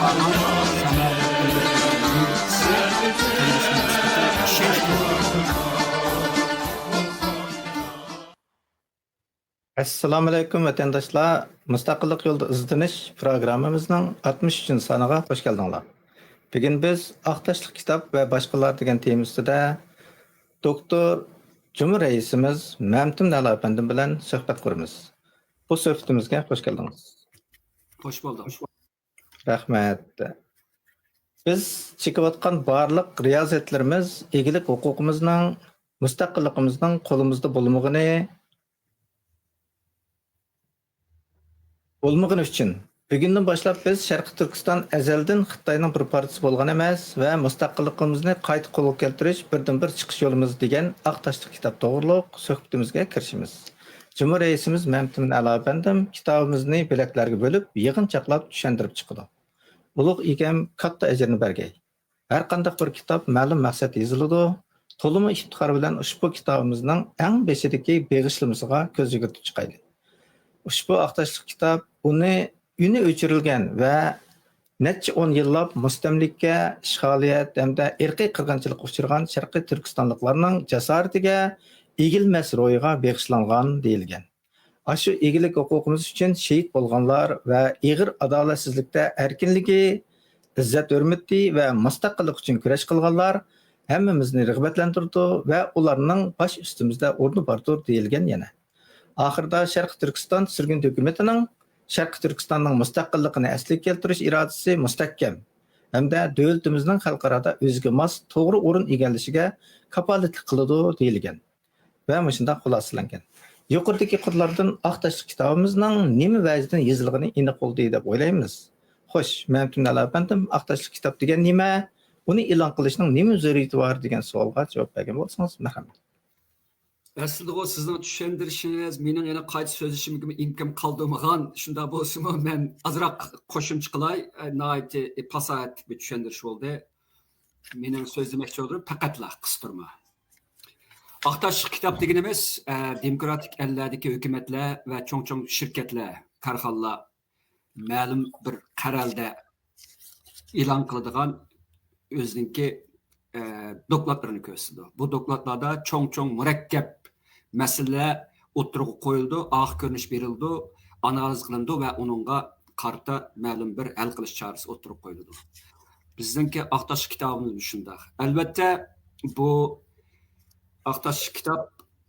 sağlam, samarali ömürlerin belirtisi, kendisine nisbeten işenç duyguları. Assalamu alaykum vatandaşlar. Mustaqillik yolda izlanish programmamizning 63 soniga hoş geldinglar. Bugün biz Aqtaşlıq kitap ve başkalar degan tema ustida doktor Cumhur reisimiz Mamtum Nala efendim bilan suhbat quramiz. Bu suhbatimizga hoş geldiniz. Hoş bulduk. Rahmat. Biz chekayotgan barliq riyozatlarimiz egilik huquqimizning, mustaqilligimizning qo'limizda bo'lmagani uchun bugundan boshlab biz Sharqiy Turkiston azaldan Xitoyning bir parchasi bo'lgan emas va mustaqilligimizni qayta qo'lga keltirish birdan-bir chiqish yo'limiz degan Aqtaşlıq kitob to'g'riliq suhbatimizga kirishimiz. Cumhur reisimiz Mamtum Nala efendim kitobimizni bo'laklarga bo'lib, yig'inchoqlab tushuntirib chiqdi. Ulug' egam katta ajrni bergay. Har qanday bir kitob ma'lum maqsad yoziladi. To'limi iftixor bilan ushbu kitobimizning eng beshidagi beg'ishlimasiga ko'z yugurtib chiqaylik. Ushbu Aqtaşlıq kitob uni o'chirilgan va necha 10 yillab mustamlika, ishg'oliyat hamda irqiy qirg'inchilikka uchragan Sharqiy Turkistonliklarning jasoratiga egilmas ro'yiga bag'ishlangan deyilgan. Shu egilik huquqimiz uchun shahid bo'lganlar va ig'ir adolatsizlikda erkinligi, izzat hurmati va mustaqillik uchun kurash qilganlar hammamizni rag'batlantirdi va ularning bosh ustimizda o'rni bordir deyilgan yana. Oxirida Sharqiy Turkiston sirgin hukumatining Sharqiy Turkistonning mustaqilligini asliga keltirish irodasi mustahkam hamda davlatimizning xalqaro o'ziga mos to'g'ri o'rin egallashiga kafolatlik qiladi deyilgan va shunday xulosalangan. Yuqoridagi qodlardan Aqtaşlıq kitobimizning nima vajdan yozilgani aniq bo'ldi deb o'ylaymiz. Xo'sh, Mamtum Nala efendim Aqtaşlıq kitob degan nima? Uni e'lon qilishning nima zaruriyati bor degan savolga javob bergan bo'lsangiz, marhamat. Aslında o sizin düşündürüşünüz, benim yine kayıt sözleşim gibi imkan kaldığımdan, şunda bolsun ben azırak koşum çıkılay, naiti pasayet bir düşündürüş oldu. Benim sözlemekçi olur, pakatla kıstırma. Aqtaşlıq kitap degenimiz, demokratik ellerdeki hükümetler ve çoğ şirketler, karxanlar, ma'lum bir qaralda e'lon qiladigan o'zininki dokladlarını ko'rsatdi. Bu dokladlarda çoğ murakkab masalalar o'tirg'i qo'yildi, oq ko'rinish berildi, analiz qilindi va uningga qarta ma'lum bir hal qilish chorasi o'tirib qo'yildi. Bizningki Aqtaşlıq kitobimiz shunday. Albatta bu Aqtaşlıq kitob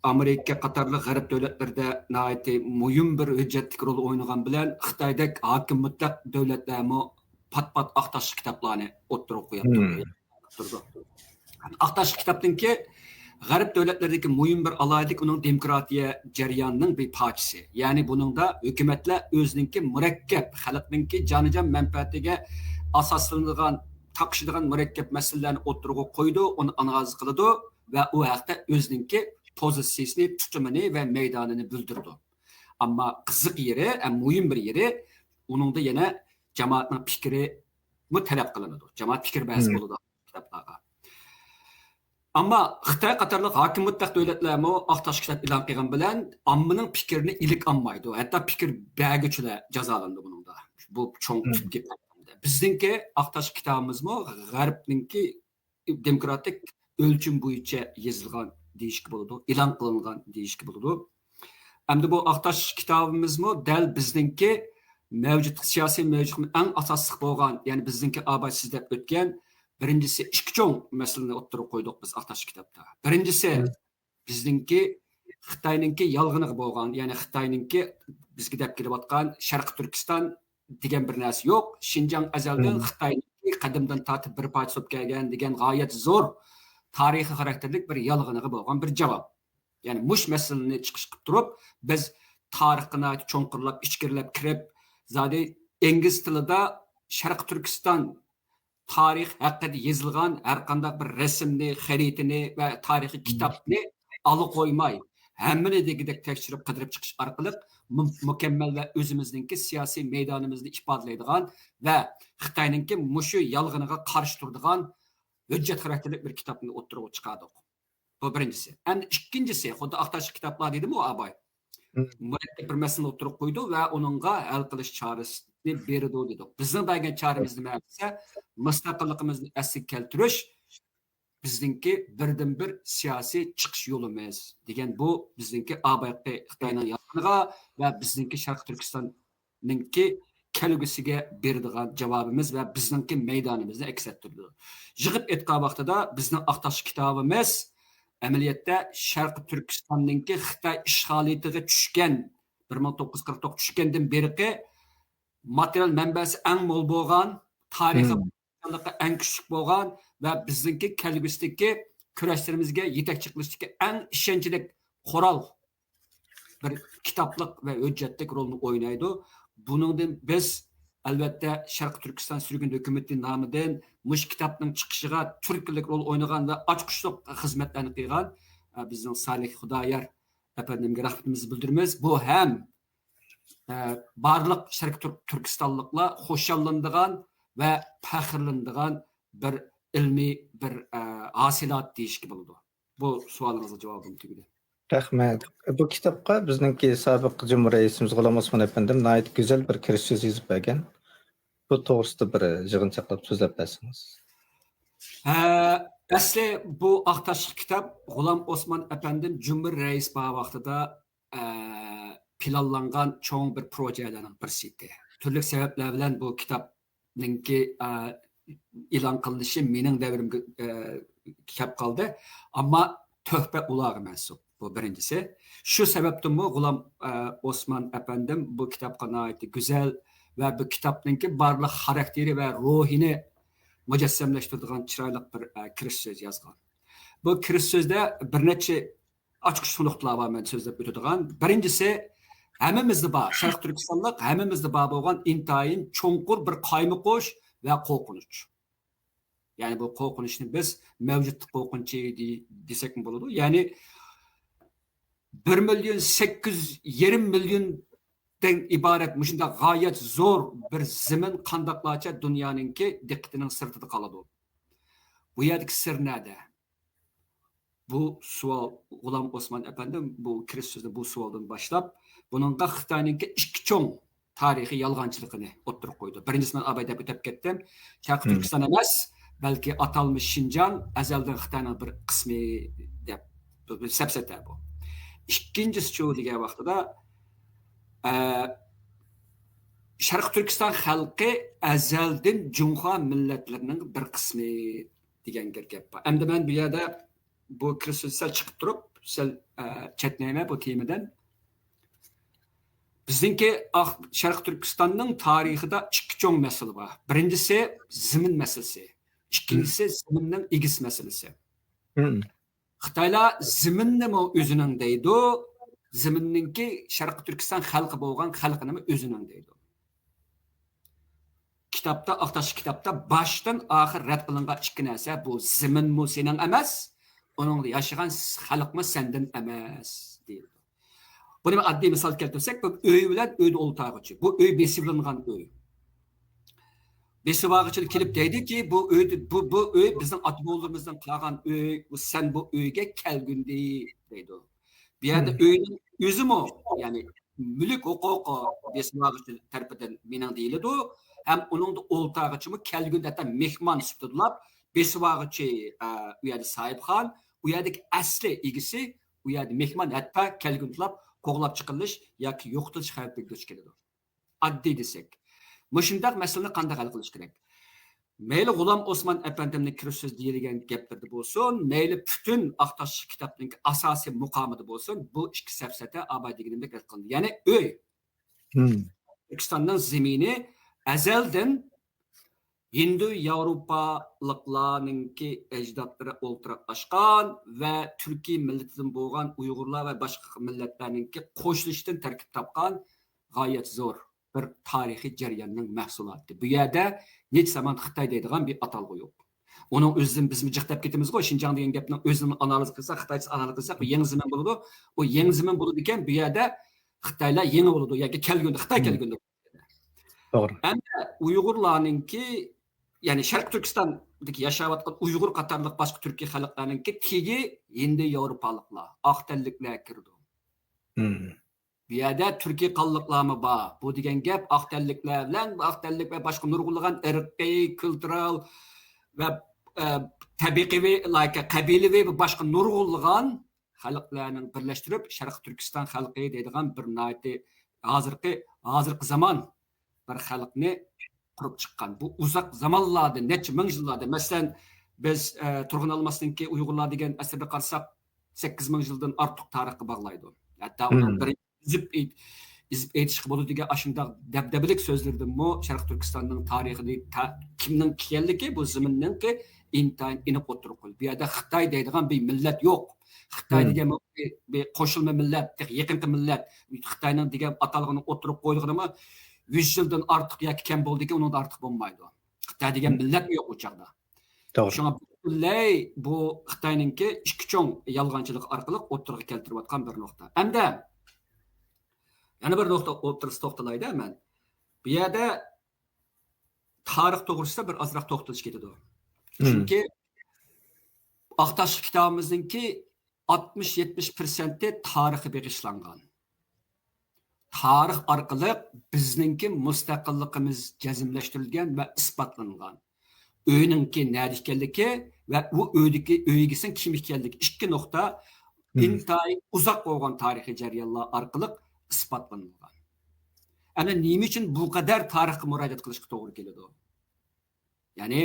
Amerika qatorli g'arb davlatlarida nihoyatda muhim bir hujjatlik rol o'ynagan bilan Xitoydek hokim mutlaq davlatlarmi pat-pat Aqtaşlıq kitoblarni o'tirib qo'yapti. Aqtaşlıq kitobninki g'arb davlatlaridagi muhim bir alaylik uning demokratiya jarayonining bir parchasi. Ya'ni buningda hukumatlar o'zininki murakkab xalqninki jonijon manfaatiga asoslanadigan taqishadigan murakkab masalalarni o'tirg'i qo'ydi, uni analiz qiladi va u haqda o'zininki pozitsiyasini, tutumini va maydonini bildirdi. Ammo qiziq yeri, muhim bir yeri uningda yana jamoatning fikri bu talab qilinadi. Jamoat fikr bahs bo'ladi kitoblarga. Ammo Xitoy qatorliq hokim mutlaq davlatlarmi Aqtaşlıq kitob e'lon qilgan bilan ommaning fikrini ilik olmaydi. Hatto fikr berguvchilar jazolandi buningda. Bu cho'ng gap. Bizningki Aqtaşlıq kitobimizmi g'arbninki demokratik o'lcham bo'yicha yozilgan deyishga bo'ladi, e'lon qilingan deyishga bo'ladi. Endi bu Aqtaşlıq kitobimizmi dal bizningki mavjud siyosiy mavjudning eng asosli bo'lgan, ya'ni bizningki abadsiz deb o'tgan birinchisi ikki cho'ng masalani o'tirib qo'ydik biz Aqtaşlıq kitobda. Birinchisi bizningki Xitoyninki yolg'oniga bo'lgan, ya'ni Xitoyninki bizga deb kelayotgan Sharqiy Turkiston degan bir narsa yo'q. Xinjiang azaldan Xitoyninki qadimdan tortib bir parcha bo'lib kelgan degan g'oyat zo'r tarixiy xarakterlik bir yolg'oniga bo'lgan bir javob. Ya'ni mush masalani chiqish qilib turib, biz tarixini cho'nqirlab, ichkirilab kirib, zodi ingliz tilida Sharqiy Turkiston tarix haqida yozilgan har qanday bir rasmni, xaritani va tarixiy kitobni olib qo'ymay, hammani degidek tekshirib qidirib chiqish orqali mukammal va o'zimizningki siyosiy maydonimizni ifodalaydigan va Xitoyninki mushu yolg'oniga qarshi turadigan hujjat xarakterlik bir kitobni o'tirib chiqardik. Bu birinchisi. Endi ikkinchisi, xuddi Aqtaşlıq kitoblar dedim o abay. Murakkab bir masalani o'tirib qo'ydi va uningga hal qilish chorasi berdi dedik. Bizning bergan çaremiz nima desa, mustaqilligimizni asliga keltirish bizdinki birdan bir siyosiy chiqish yo'limiz degan bu bizdinki ABQ Xitoyning yaqiniga va bizdinki Sharq Turkistonninki kelgusiga beradigan javobimiz va bizningki maydonimizni aks ettirdi. Yig'ib aytgan vaqtida bizning aqtash kitobimiz amaliyotda Sharq Turkistonninki Xitoy ishg'oliyatiga tushgan 1949 tushgandan beri material manbasi eng mo'l bo'lgan, tarixi eng kuchli bo'lgan va bizningki kelgusidagi kurashlarimizga yetakchi qilishdagi eng ishonchli qoral bir kitoblik va hujjatlik rolni o'ynaydi. Buningdan biz albatta Sharq Turkiston sürgün hukumati nomidan mush kitobning chiqishiga turklik rol o'ynagan va ochqishliq xizmatlarni qilgan bizning Salih Xudoyor apandimga rahmatimizni bildiramiz. Bu ham barliq Sharq Turkistonliklar xo'shallanadigan va faxrlanadigan bir ilmiy bir hasilat deyishga bo'ladi. Bu savolingizga javobim tugadi. Rahmat. Bu kitobga bizningki sobiq Cumhuriyet Reisimiz G'ulom Osmon apandim nihoyat go'zal bir kirish so'z yozib bergan. Bu to'g'risida bir yig'inchaqlab so'zlab bersangiz. Asli bu aqtashli kitob G'ulom Osmon apandim Cumhuriyet Reis bo'l vaqtida planlangan cho'ng bir projelarning birisi edi. Turli sabablar bilan bu kitobninki e'lon qilinishi mening davrimga kelib qoldi. Ammo tuhfa ularga mansub. Bu birinchisi. Shu sababdan G'ulom Osmon apandim bu kitobga nihoyat go'zal va bu kitobninki barliq xarakteri va ruhini mujassamlashtiradigan chiroyli bir kirish so'z yozgan. Bu kirish so'zda bir necha ochqishliqlar bor men so'zlab o'tadigan. Birinchisi hammamizda bor, Sharq Turkistonlik hammamizda bor bo'lgan intayin cho'nqur bir qaymoqo'sh va qo'rqinch. Ya'ni bu qo'rqinchni biz mavjud qo'rqinchi desak bo'ladi. Ya'ni 1,8 milliondan iborat shunday g'oyat zo'r bir zimin qandoqlarcha dunyoninki diqqatining sirtida qoladi. Bu yerdagi sir nada? Bu savol G'ulom Osmon apandim bu kirish so'zida bu savoldan boshlab buningga Xitoyninki ikki cho'ng tarixiy yolg'onchiligini o'ttirib qo'ydi. Birinchisi men abay deb o'tib ketdim. Sharq Turkiston emas, balki atalmish Şinjan azaldan Xitoyning bir qismi deb sapsata bu. İkincisi şu degan vaqtida Sharq Turkiston xalqi azaldan Junxo millatlarining bir qismi degan gap bor. Endi men bu yerda bu kirishsel chiqib turib, sel chetnayman bu temadan. Bizningki Sharq Turkistonning tarixida ikki cho'ng masala bor. Birinchisi zimin masalasi, ikkinchisi ziminning egis masalasi. Xitoylar ziminni o'zining deydi, ziminninki Sharq Turkiston xalqi bo'lgan xalqini o'zining deydi. Kitobda, aqtash kitobda boshdan oxir rad qilingan ikki narsa bu ziminmi sening emas, uningda yashagan xalqmi sendan emas deydi. Buni oddiy misol keltirsak, bu uy bilan uyni o'ltag'ichi. Bu uy besivlangan uy. Besivag'ichilik kelib deydiki, bu uy bizning ota-bobolarimizdan qolgan uy, sen bu uyga kelgundi deydi. Bu yerda uyning o'zimi, ya'ni mulk huquqi besivag'ichilik tarafidan mening deyiladi. Ham uningda o'ltag'ichimi kelgundi hatta mehmon sifatidlab besivag'ichi u yerda sohibxon, u yerdagi asli egisi, u yerda mehmon hatta kelgundlab qo'g'lab chiqilish yoki yo'qotilish xavfiga duch keladi. Oddiy desak. Mushundaq masalani qanday hal qilish kerak? Mayli G'ulom Osmon apandimning kirish so'z deyilgan gaplarda bo'lsin, mayli butun aqtash kitobning asosiy muqomida bo'lsin, bu ikki safsata abay deganimdek rad qilindi. Ya'ni uy. Turkistonning zemini azaldan Hindu Yevropaliklarningki ajdodlari o'ltirashgan va Turkiy millatidan bo'lgan Uyg'urlar va boshqa millatlarningki qo'shilishdan tarkib topgan g'oyat zo'r bir tarixiy jarayonning mahsuloti. Bu yerda hech zamon Xitoy deydigan bir atalg'u yo'q. Uning o'zidan biz jiqtab ketamiz-ku, Şinjan degan gapning o'zini analiz qilsak, Xitoycha analiz qilsak, bu yangi zaman bo'ladi. U yangi zaman bo'ladi ekan, bu yerda Xitoylar yangi bo'ladi yoki kelgunda Xitoy kelgunda. To'g'ri. Endi Uyg'urlarningki ya'ni Sharq Turkistondagi yashayotgan Uyg'ur qatorliq boshqa Turkiy xalqlarningki tegi Hindi Yevropaliklar, oq tanliklar kirdi. Bu yerda Türkiye qalliqlarmı bor. Bu degan gap aqtanliklar bilan aqtanlik va boshqa nurg'unlagan irqiy, kultural va tabiiy like qabilaviy va boshqa nurg'unlagan xalqlarning birlashtirib Sharq Turkiston xalqi deydigan bir hozirgi zamon bir xalqni qurib chiqqan. Bu uzoq zamonlarda, necha ming yillarda, masalan, biz turg'un almasdanki Uyg'urlar degan asrda qarasak 8000 yildan ortiq tarixga bog'laydi. Hatto uning bir izib aytishga bo'ladigan ashundoq dabdabalik so'zlardanmi Sharq Turkistonning tarixini kimning kelganligi bu zaminninki intayin iniq o'tirib qo'ydi. Bu yerda Xitoy deydigan bir millat yo'q. Xitoy degan bir qo'shilma millat, yaqinqi millat, Xitoyning degan atalg'ini o'tirib qo'yganimi 100 yildan ortiq yoki kam bo'ldiki, undan ortiq bo'lmaydi. Xitoy degan millat yo'q u chaqda. To'g'ri. Shunga butunlay bu Xitoyninki ikki cho'ng yolg'onchilik orqali o'tirg'a keltirayotgan bir nuqta. Hamda yana bir nuqta o'tirib to'xtalaydi men. Bu yerda tarix to'g'risida bir ozroq to'xtalish ketadi. Chunki Aqtash kitobimizningki 60-70% tarixga bag'ishlangan. Tarix orqali bizningki mustaqilligimiz jazmlashtirilgan va isbotlangan. Uyninki nada ekanligi va u uygisin kim ekanligi ikki nuqta intayin uzoq bo'lgan tarixiy jarayonlar orqali isbotlangan. Ana nima uchun bu qadar tarixga murojaat qilishga to'g'ri keladi? Ya'ni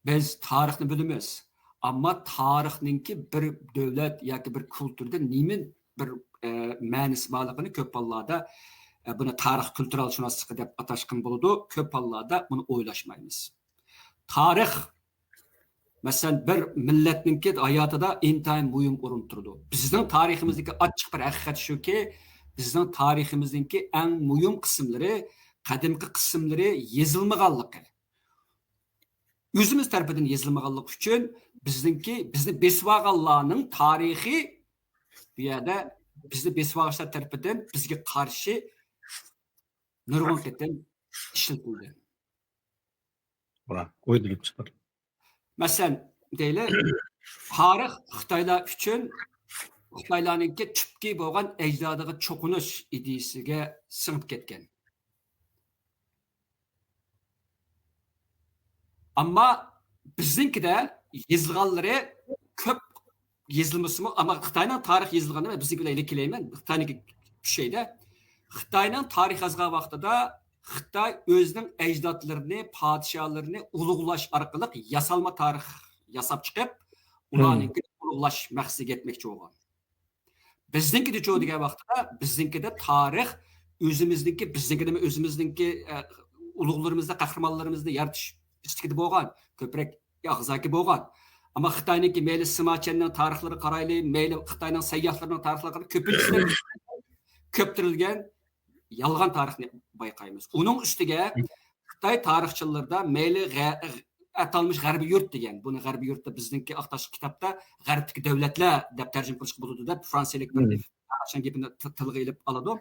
biz tarixni bilamiz, ammo tarixninki bir davlat yoki bir kulturda nima bir ma'nosi borligini ko'p hollarda buni tarix kultural shunosligi deb atashgan bo'ladi. Ko'p hollarda buni o'ylashmaymiz. Tarix masalan bir millatninki hayotida intayin muhim o'rin turadi. Bizning tariximizdagi ochiq bir haqiqat shuki, bizning tariximizdagi eng muhim qismlari, qadimgi qismlari yozilmaganligi. O'zimiz tarafidan yozilmaganligi uchun bizni besvaganlarning tarixi bu yerda bizni besvag'ishlar tarafidan bizga qarshi nurg'un qatam ishlatildi. O'ydirib chiqar. Masalan, deylik, tarix Xitoylar uchun Xitoylarninki tüpki bo'lgan ajdodiga cho'qinish ideyasiga singib ketgan. Ammo bizninkida yozilganlari ko'p yozilmasimi, ammo Xitoyning tarix yozilganini biznikilar iliklayman. Xitoyniki şeyda Xitoyning tarix yozgan vaqtida Xitoy o'zining ajdodlarini, podshohlarini ulug'lash orqali yasalma tarix yasab chiqib, ularninkini ulug'lash maqsadiga yetmoqchi bo'lgan. Bizninkida cho'q degan vaqtda bizninkida tarix o'zimizniki ulug'larimizni, qahramonlarimizni yaratish istikida bo'lgan, ko'proq og'zaki bo'lgan. Ammo Xitoyniki mayli Simachenning tarixlari qarayli, mayli Xitoyning sayyohlarining tarixlari ko'pincha ko'ptirilgan yolg'on tarixni bayqaymiz. Uning ustiga Xitoy tarixchilarida mayli atalmış g'arbiy yurt degan, buni g'arbiy yurtda bizningki Aqtash kitobda g'arbdagi davlatlar deb tarjima qilishga bo'ladi deb fransiyalik bir tarixchi gapini tilga ilib oladi.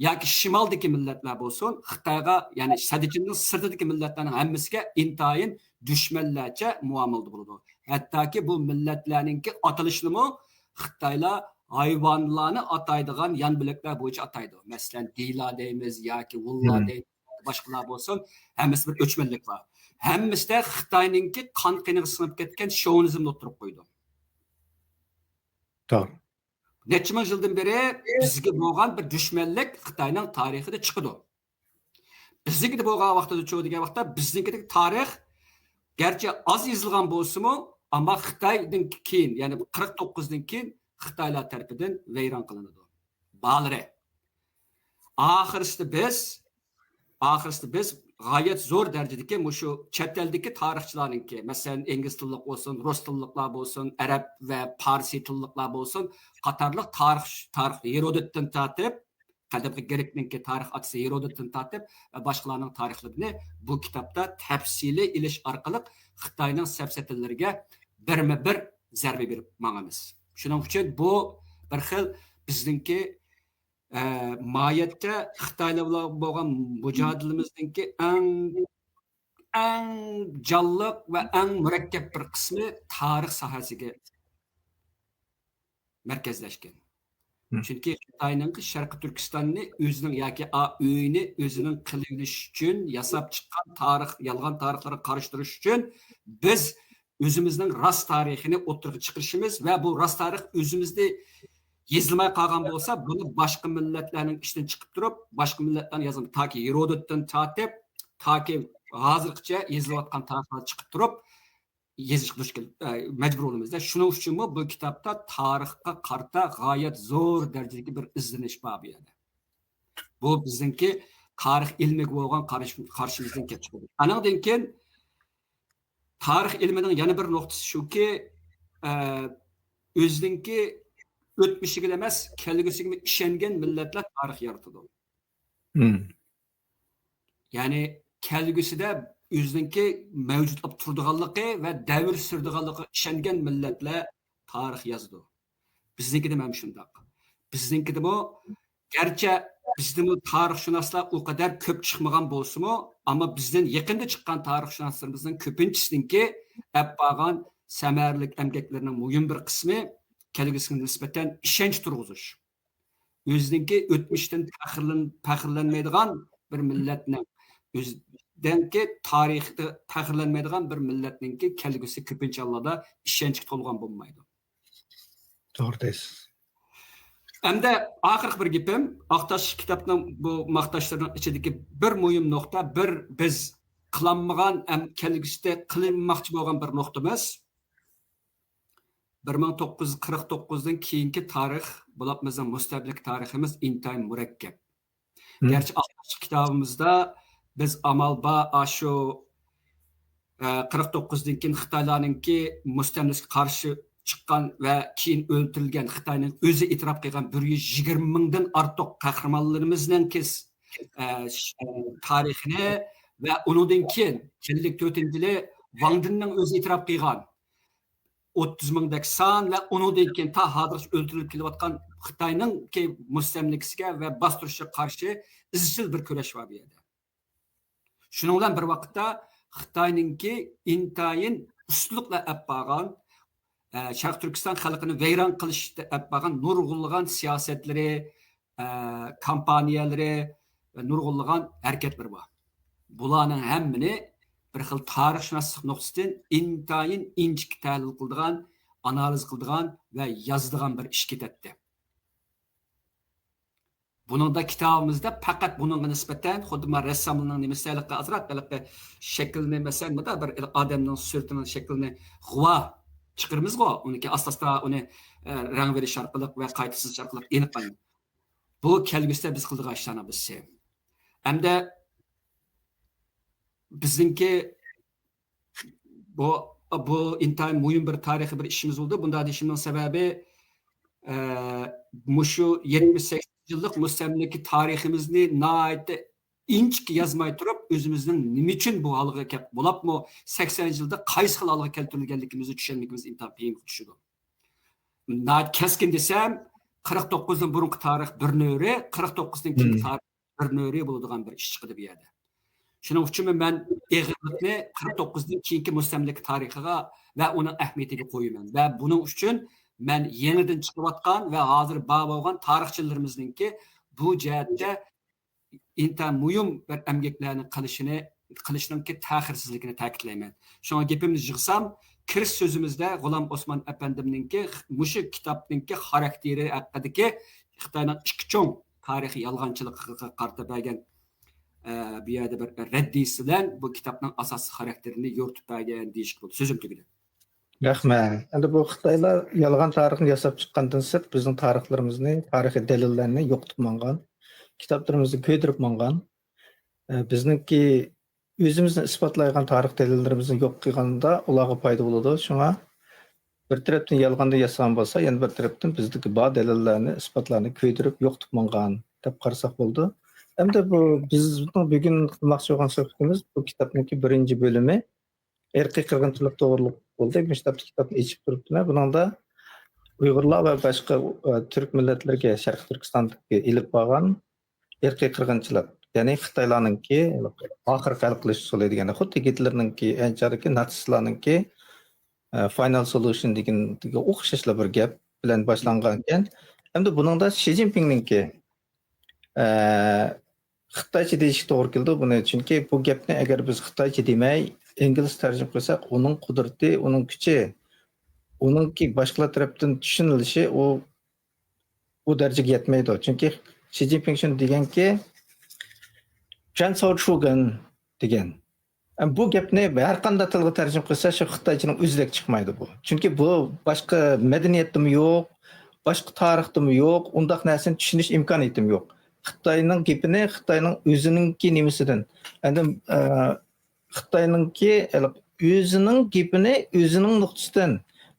Yoki shimoldagi millatlar bo'lsin, Xitoyga, ya'ni Sadichinning sirtidagi millatlarning hammasiga intayin dushmanlarcha muomalada bo'ladi. Hattoki bu millatlarningki atalishini Xitoylar hayvonlarni ataydigan yan bilaklar bo'yicha ataydi. Masalan, Dila deymiz yoki Vulla deymiz, boshqalar bo'lsin, hammasi bir o'chmanlik bor. Hammasida Xitoyningki qon qiniga singib ketgan shovnizmni o'tirib qo'ydi. To'g'ri. Necha ming yildan beri bizga bo'lgan bir dushmanlik Xitoyning tarixida chiqdi. Biznikida bo'lgan vaqtda cho'q degan vaqtda biznikidagi tarix garchi oz yozilgan bo'lsa-mu, ammo Xitoydan keyin, ya'ni 49 dan keyin Xitoylar tarafidan vayron qilinadi. Balri. Oxirsida biz g'oyat zo'r darajadagi mushu chet eldagi tarixchilarningki, masalan, ingliz tillik bo'lsin, rus tilliklar bo'lsin, arab va farsiy tilliklar bo'lsin, qatorliq tarix Herodotdan tortib, qadimgi Grekninki tarix atisi Herodotdan tortib va boshqalarning tarixlarini bu kitobda tafsiliy ilish orqali Xitoyning safsatillariga birma-bir zarba berib mangamiz. Shuning uchun bu bir xil bizningki mayatda Xitoylar bilan bo'lgan mujodilamizningki eng jonliq va eng murakkab bir qismi tarix sohasiga markazlashgan. Chunki Xitoyning Sharqiy Turkistonni o'zining yoki uyini o'zining qilinish uchun yasab chiqqan tarix, yolg'on tarixlarga qarishtirish uchun biz o'zimizning rost tarixini o'tirg'a chiqarishimiz va bu rost tarix o'zimizda yezilmay qolgan bo'lsa, buni boshqa millatlarning ishdan chiqib turib, boshqa millatlarning yozgan toki Herodotdan tortib, toki hozirgacha yezilayotgan tarixlar chiqib turib, yezishga majbur bo'lamizda. Shuning uchun bu kitobda tarixga qarta g'oyat zo'r darajadagi bir izlanish bor bu yerda. Bu bizningki tarix ilmiga bo'lgan qarshimizdan kelib chiqadi. Andan keyin tarix ilmining yana bir nuqtasi shuki, o'zininki o'tmishiga emas, kelgusiga ishongan millatlar tarix yaratadi. Ya'ni kelgusida o'zininki mavjud bo'lib turadiganligi va davr suradiganligiga ishongan millatlar tarix yozadi. Biznikida ham shunday. Biznikida bu garchi bizning tarixshunoslar o qadar ko'p chiqmagan bo'lsa-mu, ammo bizdan yaqinda chiqqan tarixshunoslarimizning ko'pinchisiniki bo'lgan samarlik emgaklarining muhim bir qismi kelgusiga nisbatan ishonch turg'izish. O'zininki o'tmishdan faxrlanmaydigan bir millatning o'zidanki tarixda faxrlanmaydigan bir millatninki kelgusi ko'pincha hollarda ishonchga to'lgan bo'lmaydi. To'g'ri deysiz. Endi oxirgi bir gapim, Aqtash kitobning bu maqtashlarining ichidagi bir muhim nuqta, bir biz qilinmagan kelgusida qilinmoqchi bo'lgan bir nuqtamiz. 1949dan keyingi tarix, bo'lib bizning mustablik tariximiz intayin murakkab. Gerçi Aqtash kitobimizda biz amalba shu 49dan keyin Xitoylarningki mustamlikaga qarshi chiqqan va keyin o'ldirilgan Xitoyning o'zi e'tirof qilgan 120 mingdan ortiq qahramonlarimizning tarixini va undan keyin 54-yili Wang Dinning o'zi e'tirof qilgan 30 mingdek son va undan keyin ta hozircha o'ldirilib kelayotgan Xitoyning mustamlikasiga va bostirishga qarshi izchil bir kurash bor bu yerda. Shuning bilan bir vaqtda Xitoyningki intayin ustunlikla olib borgan Sharq Turkiston xalqini vayron qilishda olib borgan nurg'unlagan siyosatlari, kompaniyalari va nurg'unlagan harakatlar bor. Bularning hammani bir xil tarixshunoslik nuqtasidan intayin inchik tahlil qiladigan, analiz qiladigan va yozadigan bir ish ketadi. Buningda kitobimizda faqat buningga nisbatan xuddi rassomning nimasiga azroq shaklni masalan bir odamning suratining shaklini g'uva chiqirmizgo, uniki asosda uni rang berish orqali va qayta sizish orqali aniqlaymiz. Bu kelgusida biz qiladigan ishlarni bilsa. Hamda bizningki bu intayin muhim bir tarixiy bir ishimiz bo'ldi. Bunda deyishimning sababi mushu 78 yillik mustamlika tariximizni nihoyatda inchik yozmay turib, o'zimizning nima uchun bu holga kelib bo'libmi 80 yilda qaysi xil holga keltirilganligimizni tushunligimiz intayin qiyin tushdi. Nihoyat keskin desam, 49dan burungi tarix bir nöri, 49dan keyingi tarix bir nöri bo'ladigan bir ish chiqdi bu yerda. Shuning uchun men eg'irlikni 49dan keyingi mustamlika tarixiga va uning ahamiyatiga qo'yaman. Va buning uchun men yangidan chiqayotgan va hozir bor bo'lgan tarixchilarimizningki bu jihatda intayin muhim bir emgaklarni qilishningki ta'xirsizligini ta'kidlayman. Shunga gapimni yig'sam, kirish so'zimizda G'ulom Osmon apandimningki mushu kitobningki xarakteri haqidagi Xitoyning ikki cho'ng tarixiy yolg'onchiligiga qarta bergan bu yerda bir raddisi bilan bu kitobning asosiy xarakterini yo'rtib bergan deyish bo'ldi. So'zim tugadi. Rahmat. Endi bu Xitoylar yolg'on tarixni yasab chiqqandan sirt bizning tarixlarimizni, tarixiy dalillarni yo'qotib mangan, kitoblarimizni ko'ydirib mangan. Bizningki o'zimizni isbotlaydigan tarix dalillarimizni yo'q qilganda ularga foyda bo'ladi. Shunga bir tarafdan yolg'onda yasagan bo'lsa, yana bir tarafdan bizdagi bor dalillarni, isbotlarni ko'ydirib yo'qotib mangan deb qarasak bo'ldi. Endi bu bizning bugun qilmoqchi bo'lgan suhbatimiz bu kitobning birinchi bo'limi irqiy qirg'inchilik to'g'riliq bo'ldi. Bu kitobni ichib turibdilar. Buningda Uyg'urlar va boshqa turk millatlarga Sharq Turkistondagi ilib borgan irqiy qirg'inchilik, ya'ni Xitoylarningki oxirgi hal qilish usuli degani, xuddi Gitlerninki, anchadagi natsistlarningki final solution deganiga o'xshashlar bir gap bilan boshlangan ekan. Endi buningda Xi Jinpingninki Xitoycha deyishga to'g'ri keldi buni. Chunki bu gapni agar biz Xitoycha demay, ingliz tarjima qilsak, uning qudrati, uning kuchi, uningki boshqalar tarafdan tushunilishi u darajaga yetmaydi. Chunki Xi Jinping shuni deganki, Shugan degan. Bu gapni har qanday tilga tarjima qilsa, shu Xitoychaning o'zidek chiqmaydi bu. Chunki bu boshqa madaniyatimi yo'q, boshqa tariximi yo'q, undaq narsani tushunish imkoniyatim yo'q. Xitoyning gapini Xitoyning o'zininki nimasidan. Endi Xitoyningki o'zining gapini o'zining nuqtasidan,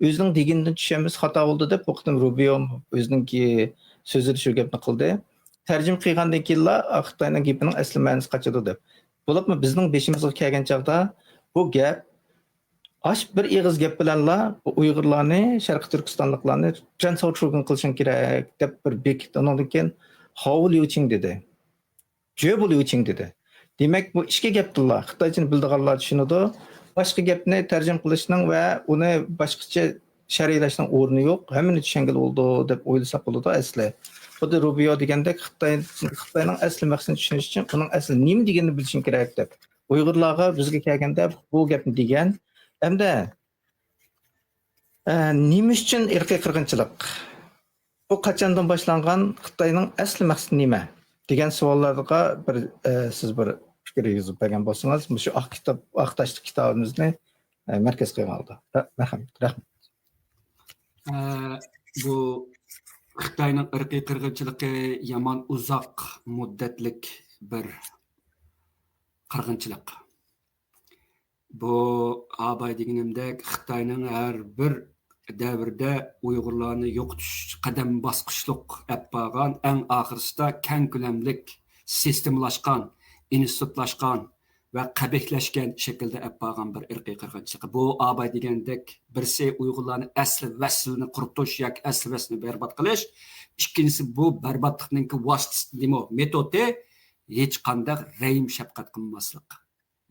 o'zining deganidan tushamiz xato bo'ldi deb o'qidim. Rubio o'zininki so'zida shu gapni qildi. Tarjima qilgandan keyin Xitoyning gapining asli ma'nosi qochadi deb. Bo'libmi bizning beshimizga kelgan chaqda bu gap bir ig'iz gap bilanla bu Uyg'urlarni, Sharqiy Turkistonliklarni transformation qilishing kerak deb bir bekitdi. Undan keyin Hou Liuqing dedi. Zhou Liuqing dedi. Demak bu ikki gapdilar. Xitoychani bildiganlar tushunadi. Boshqa gapni tarjima qilishning va uni boshqacha sharhlashning o'rni yo'q. Hammani tushungan bo'ldi deb o'ylasak bo'ladi asli. Xuddi Rubio degandek Xitoyning asli maqsadini tushunish uchun uning asli nima deganini bilishing kerak deb. Uyg'urlarga bizga kelganda bu gapni degan. Hamda nima uchun irqiy qirg'inchilik? Bu qachondan boshlangan, Xitoyning asli maqsadi nima? Degan savollarga siz bir fikr yozib bergan bo'lsangiz, shu Aqtashli kitobimizni markaz qilgan oldi. Rahmat. Bu Xitoyning irqiy qirg'inchiligi yomon uzoq muddatlik bir qirg'inchilik. Bu abay deganimdek Xitoyning har bir davrda Uyg'urlarni yo'qotish qadam bosqichliq bo'lgan, eng oxirisida keng ko'lamlik sistemlashgan, institutlashgan va qabihlashgan shaklda bo'lgan bir irqiy qirg'inchilik. Bu abay degandek birisi Uyg'urlarni asli vaslini quritish yoki asli vaslini barbod qilish, ikkinchisi bu barbodlikning vositasi metodi hech qanday rahim shafqat qilmaslik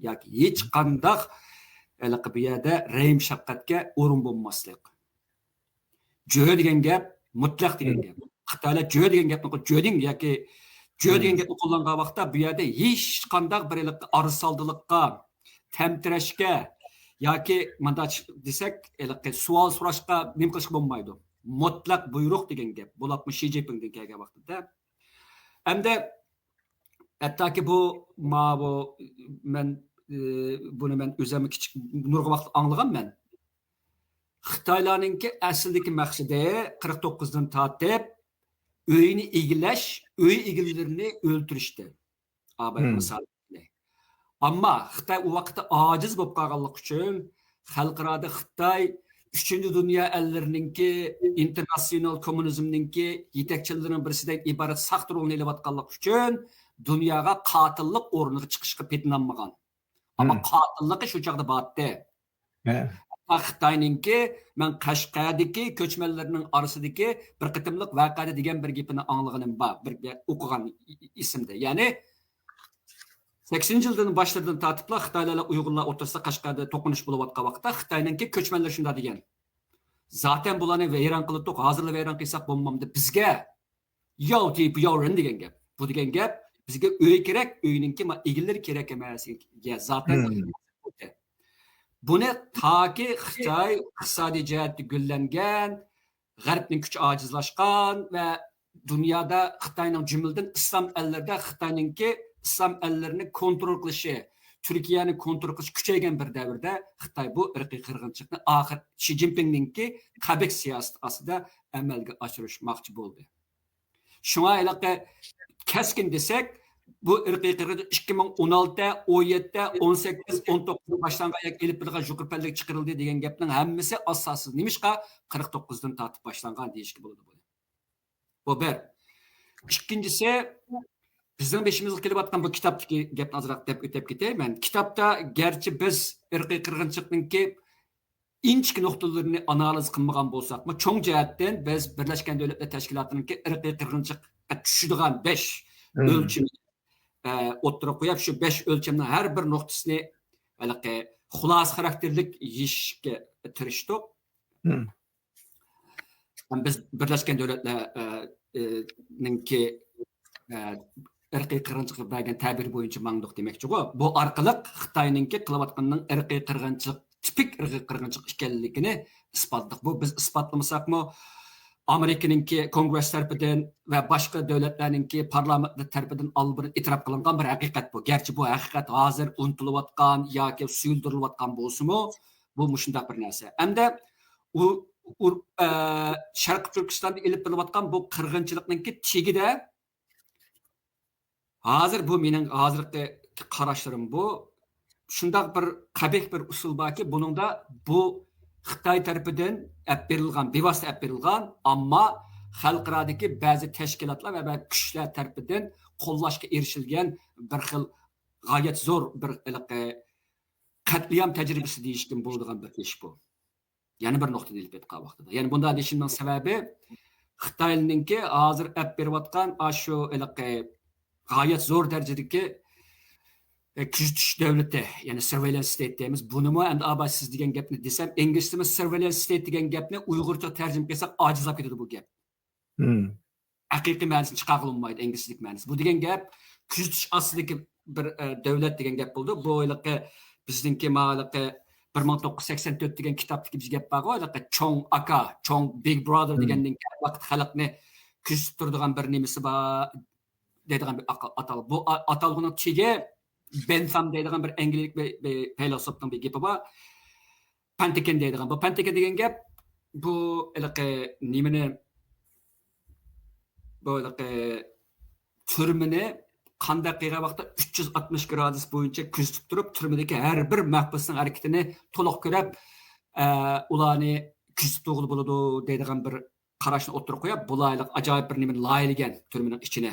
yoki hech qanday bu yerda rahim shafqatga o'rin bo'lmaslik. Jo'y degan gap mutlaq degan gap. Xitoylar jo'y degan gapni jo'ding yoki jo'y degan gapni qo'llangan vaqtda bu yerda hech qanday bir arsaldilikqa, tamtirashga yoki mana desak, savol so'rashga nima qilishga bo'lmaydi. Mutlaq buyruq degan gap. Bo'laqmi Xi Jinpingdan kelgan vaqtida. Hamda hattoki buni men o'zim kichik nurg'a vaqt anglaganman. Xitoylarningki aslidagi maqsadi 49 dan tortib uyini egillash, uy egillarini o'ltirishdi. Ammo Xitoy u vaqtda ojiz bo'lib qolganlik uchun xalqaro Xitoy 3-dunyo ellarininki internasional kommunizmninki yetakchilarining birisidan iborat saqt rolni olayotganlik uchun dunyoga qotillik o'rniga chiqishga petinlanmagan. Ammo qotillik shu chaqda bordi. Xitoyninki men Qashqardagi ko'chmanlarning orasidagi bir qitimliq voqea degan bir gapini anglaganim bor, bir o'qigan ismda. Ya'ni 80-yildan boshlaridan tortiblar Xitoylar Uyg'urlar o'rtasida Qashqarda to'qinish bo'layotgan vaqtda Xitoyninki ko'chmanlar shunda degan. Zaten bularni vayron qildik, hozirlar vayron qilsak bo'lmamdi. Bizga yo'q deyib yo'rin degan gap. Bu degan gap bizga uy kerak, uyninki egillar kerak emas. Zaten buni toki Xitoy iqtisodiy jihatda gullangan, G'arbning kuchi ojizlashgan va dunyoda Xitoyning jumladan islom ellarida Xitoyningki islom ellarini kontrol qilishi, Turkiyani kontrol qilish kuchaygan bir davrda Xitoy bu irqiy qirg'inchilikni oxir Xi Jinpingningki qabih siyosati ostida amalga oshirishmoqchi bo'ldi. Shunga aloqa keskin desak, bu irqiy qirg'inchilik 2016, 17, 18, 19 boshlangan yoki elib bilgan yuqori chiqarildi degan gapning hammasi asossiz. Nimishqa 49 dan tortib boshlangan deyishga bo'ladi bu. Bu bir. Ikkinchisi bizning beshimizga kelayotgan bu kitobdagi gapni azroq deb o'tib ketayman. Kitobda garchi biz irqiy qirg'inchilikningki inchki nuqtalarini analiz qilmagan bo'lsak-mu, cho'ng jihatdan biz Birlashgan Davlatlar Tashkilotininki irqiy qirg'inchilikqa tushadigan 5 o'lcham o'ttirib qo'yib, shu 5 o'lchamning har bir nuqtasini xulos xarakterlik yeyishga tirishdik. Biz Birlashgan Davlatlar ninki irqiy qirg'inchilik bergan ta'bir bo'yicha mangduq demoqchi-ku. Bu orqali Xitoyninki qilayotganining irqiy qirg'inchilik, tipik irqiy qirg'inchilik ekanligini isbotladik. Bu biz isbotlamasakmi Amerikaninki Kongress tarafidan va boshqa davlatlarninki parlament tarafidan oldin e'tirof qilingan bir haqiqat bu. Garchi bu haqiqat hozir unutilayotgan yoki suyuldirilayotgan bo'lsa-mu, bu shunday bir narsa. Hamda Sharq Turkistonda ilib kelayotgan bu qirg'inchilikninki chegida hozir bu mening hozirgi qarashlarim bu shunday bir qabih bir usul borki, buningda bu Xitoy tarafidan berilgan, bevosita berilgan, ammo xalqarodagi ba'zi tashkilotlar va kuchlar tarafidan qo'llashga erishilgan bir xil g'oyat zo'r bir qatliam tajribasi deyishgan bo'ladigan bir ish bu. Yana bir nuqtada ilib etgan vaqtida. Ya'ni bunday deyishimning sababi Xitoyninki hozir berayotgan shu g'oyat zo'r darajadagi kuzatish davlati, ya'ni surveillance state deymiz. Bunimi endi siz degan gapni desam, inglizchada surveillance state degan gapni uyg'urcha tarjima qilsak ojizlab ketadi bu gap. Haqiqiy ma'nosini chiqara olmaydi inglizchalik ma'nosi. Bu degan gap kuzatish ostidagi bir davlat degan gap bo'ldi. Bu bizningki ma'laqi 1984 degan kitobdagi biz gap bor, cho'ng aka, cho'ng big brother degandan vaqt xalqni kuzatib turadigan bir nimasi bor deydigan bir atal. Bu atalg'uning ichiga Bentham deydigan bir angliyalik filosofning bir gapi bor. Pentagon deydigan. Bu Pentagon degan gap bu nimani bu turmini qanday qilgan vaqtda 360 gradus bo'yicha kuzatib turib, turmadagi har bir mahbusning harakatini to'liq ko'rib, ularni kuzatib to'g'ri bo'ladi deydigan bir qarashni o'tirib qo'yib, bularlik ajoyib bir nimani loyilagan turmaning ichine.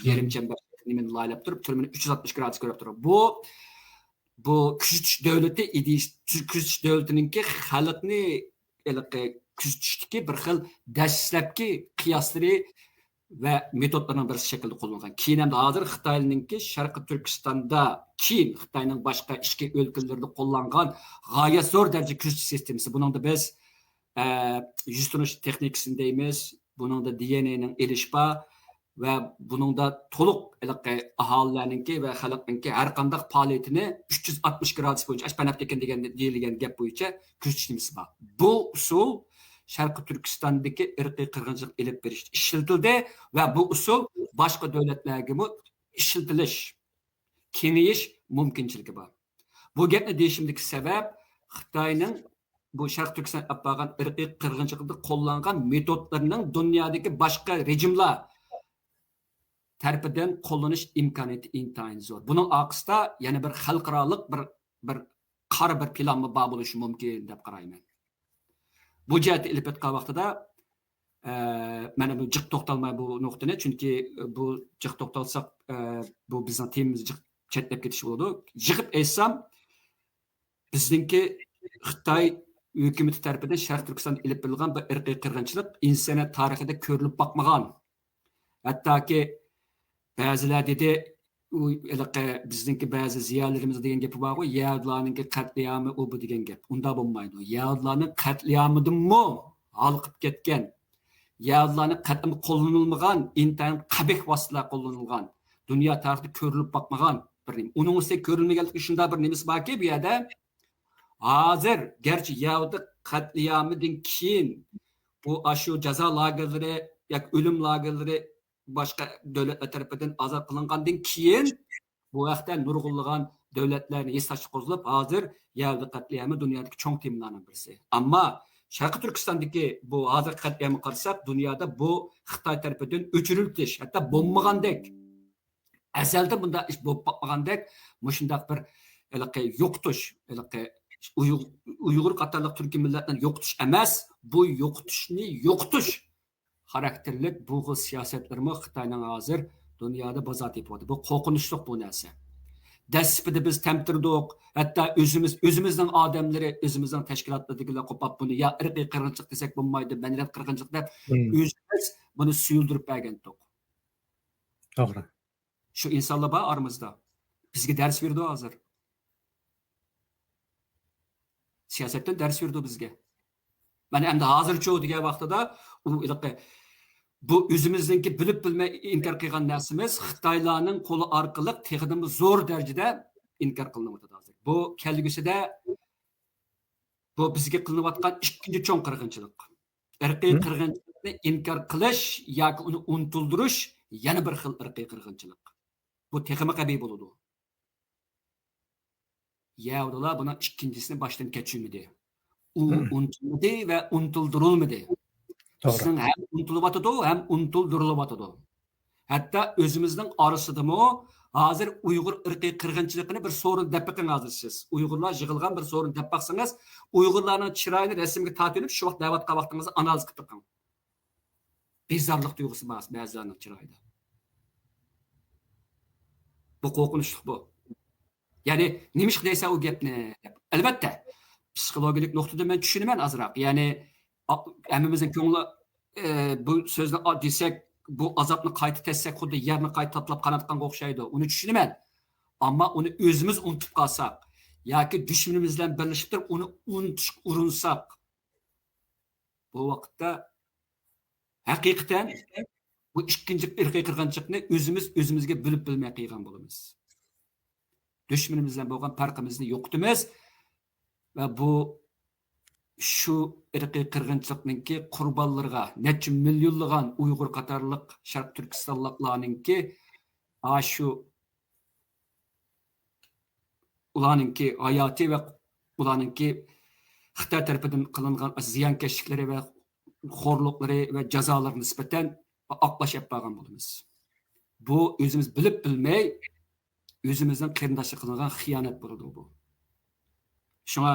Yerim chambar nimani loyilab turib, turmani 360 gradus ko'rib turib. Bu kuzatish davlati kuzatish davlatininki xalqni kuzatishdagi bir xil dastlabki qiyoslari va metodlarning bir shaklda qo'llangan. Keyin ham hozir Xitoyninki Sharqi Turkistonda, keyin Xitoyning boshqa ichki o'lkalarida qo'llangan g'oyat zo'r darajada kuzatish sistemasi. Buningda biz yuz tunish texnikasini deymiz, buningda DNAning elish bor va buningda to'liq aholilarninki va xalqninki har qanday faoliyatini 360 gradus bo'yicha ashpanab tekin degan deyilgan gap bo'yicha kuzatishimiz bor. Bu usul Sharqi Turkistondagi irqiy qirg'inchilik ilib berishda ishlatildi va bu usul boshqa davlatlarga ham ishlatilish, kengayish mumkinchiligi bor. Bu gapni deyishimdagi sabab Xitoyning bu Sharq Turkiston olib borgan irqiy qirg'inchilikda qo'llangan metodlarining dunyodagi boshqa rejimlar tarafidan qo'llanish imkoniyati intayin zo'r. Buning orqasida yana bir xalqaro bir qora bir plan bor bo'lishi mumkin deb qarayman. Bu jihatda ilib etgan vaqtida mana bu jiq to'xtalmay bu nuqtani, chunki bu jiq to'xtalsak bu bizning temamiz jiq chetlab ketish bo'ladi. Jiqib aytsam, bizningki Xitoy hukumati tarafidan Sharq Turkistonda ilib berilgan bir irqiy qirg'inchilik insoniyat tarixida ko'rilib boqmagan. Hattoki ba'zilar dedi, bizningki ba'zi ziyolarimiz degan gapi bor-ku, Yahudilarning qatliami u bu degan gap. Unda bo'lmaydi. Yahudilarning qatliyamidanmi halqib ketgan, Yahudilarning qatli qo'llanilmagan, intayin qabih vositalar qo'llanilgan, dunyo tarixida ko'rilib boqmagan bir nim. Uning ustida ko'rilmaganligi shunday bir nimasi borki, bu yerda hozir garchi Yahudi qatliyamidan keyin bu shu jazo lagerlari yoki o'lim lagerlari boshqa davlatlar tarafidan ozod qilingandan keyin bu vaqtda nurg'unlagan davlatlarni eslash qo'zilib, hozir Yahudi qatliyami dunyodagi cho'ng temlarning birisi. Ammo Sharqi Turkistondagi bu hozir qatliyamni qarasak, dunyoda bu Xitoy tarafidan o'chirilish, hatto bo'lmagandek, asalda bunda ish bo'lib boqmagandek, mushundaq bir yo'qotish, Uyg'ur qatorliq turkiy millatlarni yo'qotish emas, bu yo'qotishni yo'qotish xarakterlik bu xil siyosatlarmi Xitoyning hozir dunyoda bozor tepyapti. Bu qo'rqinchli bu narsa. Dastlabida biz tamtirdik, hatto o'zimizning odamlari, o'zimizning tashkilotlardagilar qo'pab buni ya irqiy qirg'inchilik desak bo'lmaydi, manraf qirg'inchilik deb o'zimiz buni suyuldirib bergandik. To'g'ri. Shu insonlar bor oramizda. Bizga dars berdi hozir. Siyosatdan dars berdi bizga. Mana endi hozircha degan vaqtida u bu o'zimizniki bilib bilmay inkor qilgan narsamiz Xitoylarning qo'li orqali texnimi zo'r darajada inkor qilinyapti hozir. Bu kelgusida bu bizga qilinayotgan ikkinchi cho'ng qirg'inchilik. Irqiy qirg'inchilikni inkor qilish yoki uni unutuldirish yana bir xil irqiy qirg'inchilik. Bu texmi qabiy bo'ladi. Yahudilar buni ikkinchisini boshdan kechirmadi. U unutilmadi va unutuldirilmadi. Bizning ham unutilyotidi, ham unutuldirilyotidi. Hatto o'zimizning orasidami hozir Uyg'ur irqiy qirg'inchiligini bir so'rin deb baqing hozir siz. Uyg'urlar yig'ilgan bir so'rin deb baqsangiz, Uyg'urlarning chiroyini rasmga tortilib, shu vaqt da'vat qilgan vaqtingizni analiz qilib baqing. Bizarlik tuyg'usi bor ba'zilarning chiroyida. Bu qo'rqinchli bu. Ya'ni nimish deysa u gapni. Albatta, psixologik nuqtadan men tushunaman azroq. Ya'ni hammamizning ko'ngli bu so'zni desak, bu azobni qayta tetsak, xuddi yerni qayta tatlab qanatqanga o'xshaydi. Uni tushunaman. Ammo uni o'zimiz unutib qolsak yoki dushmanimiz bilan birlashib turib uni unutishga urinsak, bu vaqtda haqiqatan bu ikkinchi irqiy qirg'inchilikni o'zimizga bilib bilmay qilgan bo'lamiz. Dushmanimiz bilan bo'lgan farqimizni yo'qotamiz va bu shu irqiy qirg'inchilikninki qurbonlarga necha millionlagan Uyg'ur qatorliq Sharq Turkistonliklarninki shu ularninki hayoti va ularninki Xitoy tarafidan qilingan ziyonkashliklari va xo'rliklari va jazolarga nisbatan oqlashib qolgan bo'lamiz. Bu o'zimiz bilib bilmay o'zimizning qarindoshlik qilingan xiyonat bo'ladi bu. Shunga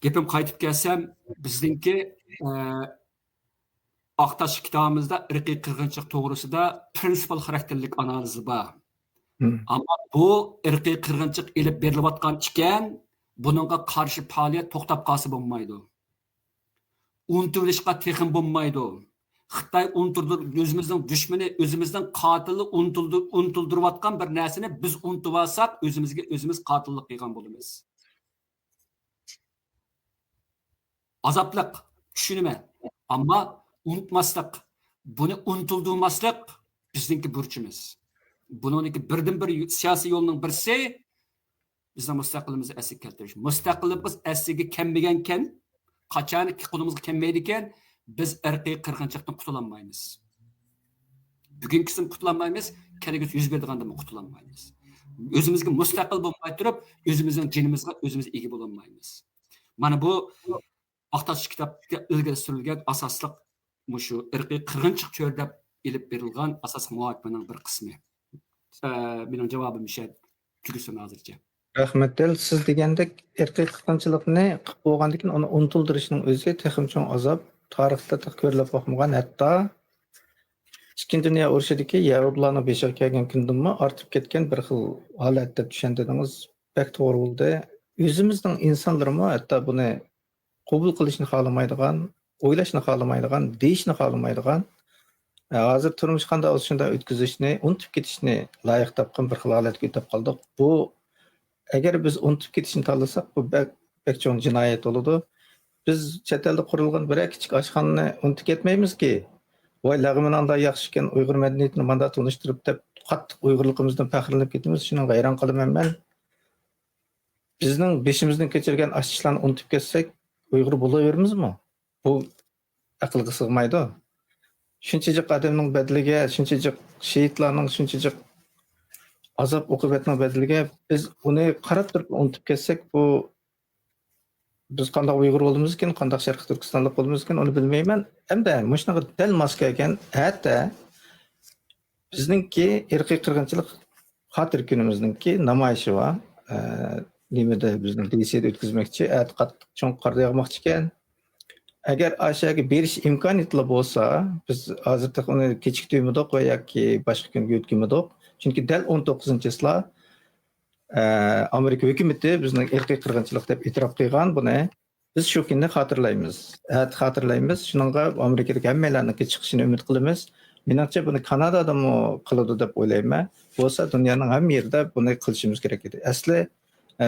gapim qaytib kelsam, bizningki Aqtash kitobimizda irqiy qirg'inchilik to'g'risida prinsipal xarakterlik analizi bor. Ammo bu irqiy qirg'inchilik ilib berilayotgan ekan, buningga qarshi faoliyat to'xtab qolsa bo'lmaydi. Unutilishga texim bo'lmaydi. Xitoy o'zimizning dushmani, o'zimizning qotili unutildirayotgan bir narsani biz unutib olsak, o'zimizga o'zimiz qotillik qilgan bo'lamiz. Azaplık düşünme ama unutmaslık, bunu unutulduğumazlık bizimki burcumuz. Bununki birden bir siyasi yolunun birisi bizim müstakilimizi esik keltiriş. Müstakilimiz esigi kemmegenken, kaçanı ki kulumuz kemmeydiken biz irqiy qirg'inchilikdan qutulanmaymiz. Bugungi kısım qutulanmaymiz, kelgusi yüz berdiganda qutulanmaymiz. O'zimizga mustaqil bo'lmay turib, o'zimizning jinimizga o'zimiz ega bo'lolmaymiz. Mana bu Aqtash kitobga ilgari surilgan asosliq shu irqiy qirg'inchilik cho'rdab ilib berilgan asosiy muhokimaning bir qismi. Mening javobim shu tugusin hozircha. Rahmat. Siz degandek irqiy qirg'inchilikni qilib bo'lgandan keyin uni unutildirishning o'zi texim cho'ng azob, tarixda ko'rilib boqmagan, hatto Ikkinchi Dunyo urushidagi Yahudilarni beshiga kelgan kundanmi ortib ketgan bir xil holat deb tushundingiz. Bak to'g'ri bo'ldi. O'zimizning insonlarimiz hatto buni qabul qilishni xohlamaydigan, o'ylashni xohlamaydigan, deyishni xohlamaydigan, hozir turmush qanday bo'lsa shunday o'tkazishni, unutib ketishni loyiq topgan bir xil holatga yetib qoldik. Bu agar biz unutib ketishni tanlasak, bu bak cho'ng jinoyat bo'ladi. Biz chet elda qurilgan bir kichik oshxonani unutib ketmaymizki, voy lag'minanda yaxshi ekan, Uyg'ur madaniyatini manda tunishtirib deb qattiq Uyg'urligimizdan faxrlanib ketamiz. Shuni hayron qolaman men. Bizning beshimizdan kechirgan ashishlarni unutib ketsak, Uyg'ur bo'laveramizmi? Bu aqlga sig'maydi. Shunchalik odamning badaliga, shunchalik shehidlarning shunchalik azob uqubatning badaliga biz uni qarab turib unutib ketsak, bu biz qanday Uyg'ur bo'lamiz ekan, qanday Sharq Turkistonlik bo'lamiz ekan, uni bilmayman. Hamda mushnaqa dal mos kelgan, hatto bizningki irqiy qirg'inchilik xotir kunimizningki namoyishi bor. Nimada bizning DC'da o'tkazmoqchi, qattiq cho'ng qor yog'moqchi ekan. Agar ashaga berish imkoniyati bo'lsa, biz hozirda uni kechiktirmadik va yoki boshqa kunga o'tkazmadik. Chunki dal 19-yillar Amerika hukumati bizning irqiy qirg'inchilik deb e'tirof qilgan buni. Biz shu kunni xotirlaymiz. Xotirlaymiz. Shuningga Amerikadagi hammalarning chiqishini umid qilamiz. Menimcha buni Kanadada ham qiladi deb o'ylayman. Bo'lsa dunyoning hamma yerida buni qilishimiz kerak edi. Asli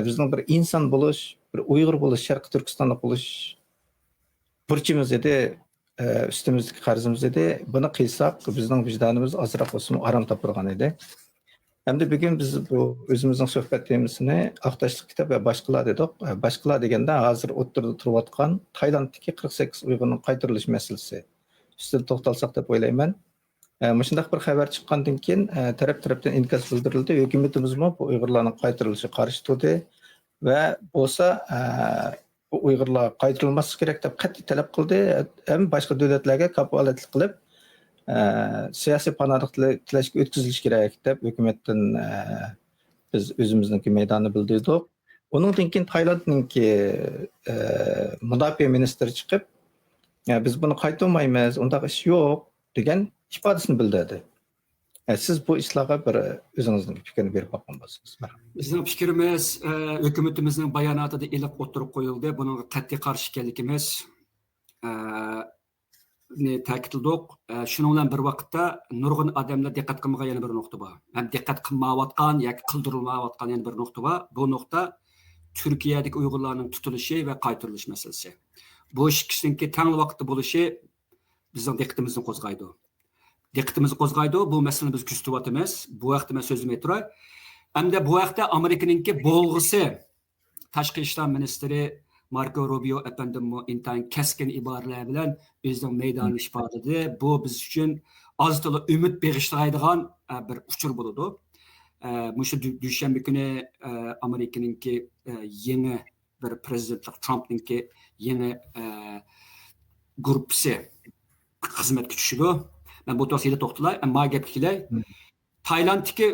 bizning bir inson bo'lish, bir Uyg'ur bo'lish, Sharq Turkistonlik bo'lish burchimiz edi. üstimizdeki qarzimiz edi. Buni qilsak, bizning vijdonimiz ozroq bo'lsin aram topirgan edi. Hem de bugün biz bu özümüzün söhbət temasını Aqtaşlıq kitab və başqalar dedik. Başqalar degəndə hazır o'ttirda turib atqan Taylanddakı 48 Uyg'urning qaytarilish masalasi üstüne to'xtalsaq deb o'ylayman. Shundaq bir xabar chiqqandan keyin taraf-tarafdan inkos bildirildi. Hukumatimizmi bu Uyg'urlarning qaytarilishiga qarshi turdi va bo'lsa bu Uyg'urlar qaytarilmasligi kerak deb qat'iy talab qildi. Ham boshqa davlatlarga kafolatlik qilib siyasi panohlik tilashga o'tkazilishi kerak deb hukumatdan biz o'zimizniki maydonni bildirdik. Undan keyin Taylandningki mudofaa ministri chiqib, biz buni qaytarmaymiz, undaq ish yo'q degan ifodasini bildirdi. Siz bu ishlarga bir o'zingizning fikrini berib qo'ygan bo'lsangiz. Bizning fikrimiz hukumatimizning bayonotida iliq o'tirib qo'yildi. Bunga qat'iy qarshi ekanligimiz ta'kidladik. Shuning bilan bir vaqtda nurg'un odamlar diqqat qilmagan yana bir nuqta bor. Ham diqqat qilmayotgan yoki qildirilmayotgan yana bir nuqta bor. Bu nuqta Turkiyadagi Uyg'urlarning tutilishi va qaytarilish masalasi. Bu ikkisiniki teng vaqtda bo'lishi bizning diqqatimizni qo'zg'aydi. Bu masalani biz kuzatyapmiz. Bu vaqtda men so'zimga turay. Hamda bu vaqtda Amerikaninki bo'lg'isi tashqi ishlar ministri Marco Rubio efendimmi intayin keskin iboralar bilan o'zining maydonini ifodaladi. Bu biz uchun oz-to'la umid bag'ishlaydigan bir uchur bo'ladi. Mushu dushanba kuni Amerikaninki yangi bir prezidentlik Trumpninki yangi gruppasi xizmatga tushdi. Men bu to'g'risida to'xtalay, ammo gap kelay. Taylanddagi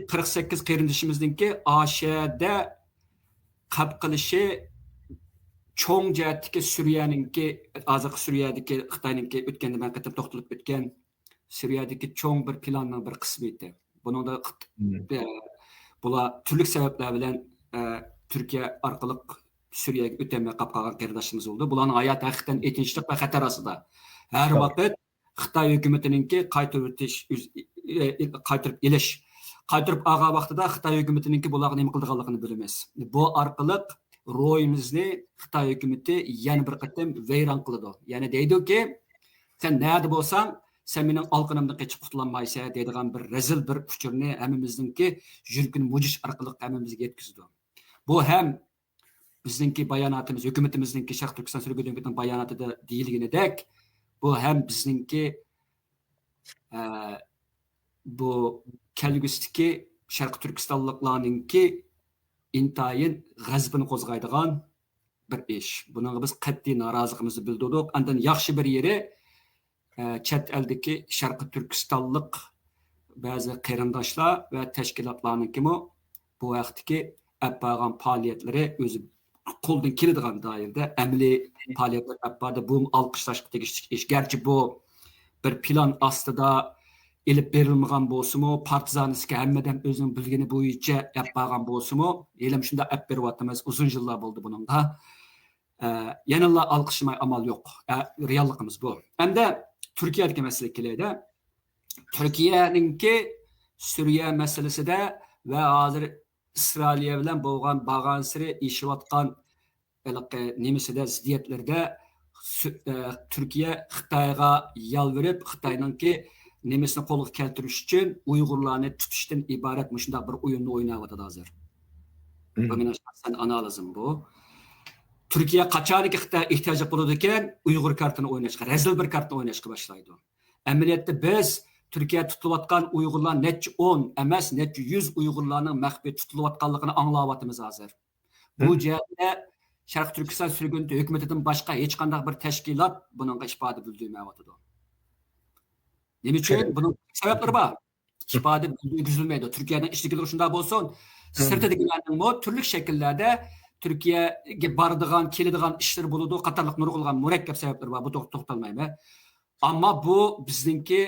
48 qarindishimizningki Osiyada qabul qilishi cho'ng jihatdagi Suriyaninki, hozir Suriyadagi Xitoyninki o'tganda men qattiq to'xtalib o'tgan Suriyadagi cho'ng bir planning bir qismi edi. Buningda bular turli sabablar bilan Turkiya orqali Suriyaga o'tmay qolgan qarindoshimiz bo'ldi. Bularning hayoti haqiqatan etinchlik va xatar ostida. Har vaqt Xitoy hukumatininki qaytirib olgan vaqtida Xitoy hukumatininki bularga nima qilganligini bilamiz. Bu orqali ro'yimizni Xitoy hukumati yana bir qatam vayron qiladi. Ya'ni deydiki, sen nerede bo'lsang, sen mening olqinimdan qochib qutulolmaysan deydigan bir rezil bir uchurni hammamizningki yurgin mujish orqali hammamizga yetkazdi. Bu ham bizningki bayonotimiz, hukumatimizningki Sharq Turkiston Surgudungining bayonotida deyilganidek, bu ham bizningki bu kelgusdagi Sharq Turkistonliklarningki intayin g'azbini qo'zg'aydigan bir ish. Bunga biz qat'iy noroziligimizni bildirdik. Andan yaxshi bir yeri chet eldagi Sharq Turkistonlik ba'zi qarindoshlar va tashkilotlarninkimi bu vaqtdagi olib faoliyatlari o'zi qo'ldan keladigan doirada amaliy faoliyatlar olib bu olqishlashga tegishli ish. Garchi bu bir plan ostida elib berilmagan bo'lsa-mu, partizanistga hammadan o'zining bilgani bo'yicha olib bo'lsa-mu, elim shunda olib beryapmiz. Uzun yillar bo'ldi buningda. Yanılar alqışlamay amal yo'q. Realligimiz bu. Hamda Turkiyadagi masala keladi. Turkiyaninki Suriya masalasida va hozir İsrailiya bilan bo'lgan siri ishlayotgan nemisida ziddiyatlarda Turkiya Xitoyga yalvarib, Xitoyninki nemisini qo'lga keltirish uchun Uyg'urlarni tutishdan iborat shunday bir o'yinni o'ynayapti hozir. Bu mening shaxsan analizim bu. Turkiya qachoniki Xitoy ehtiyoji bo'ladi ekan, Uyg'ur kartini o'ynashga, rezil bir kartni o'ynashga boshlaydi. Amaliyotda biz Turkiya tutilayotgan Uyg'urlar necha 10 emas, necha 100 Uyg'urlarning maxfiy tutilayotganligini anglayapmiz hozir. Bu jihatda Sharq Turkiston surgundi hukumatidan boshqa hech qanday bir tashkilot buningga ifoda bildirmayapti. Nima uchun? Buning sabablari bor. Ifoda bildirilmaydi. Turkiyaning ishliklari shunday bo'lsin, sirtadagilarning turli shakllarda Turkiyaga boradigan, keladigan ishlar bo'ladi, qatorliq nurg'ulgan murakkab sabablar bor. Bu to'xtalmayman. Ammo bu bizningki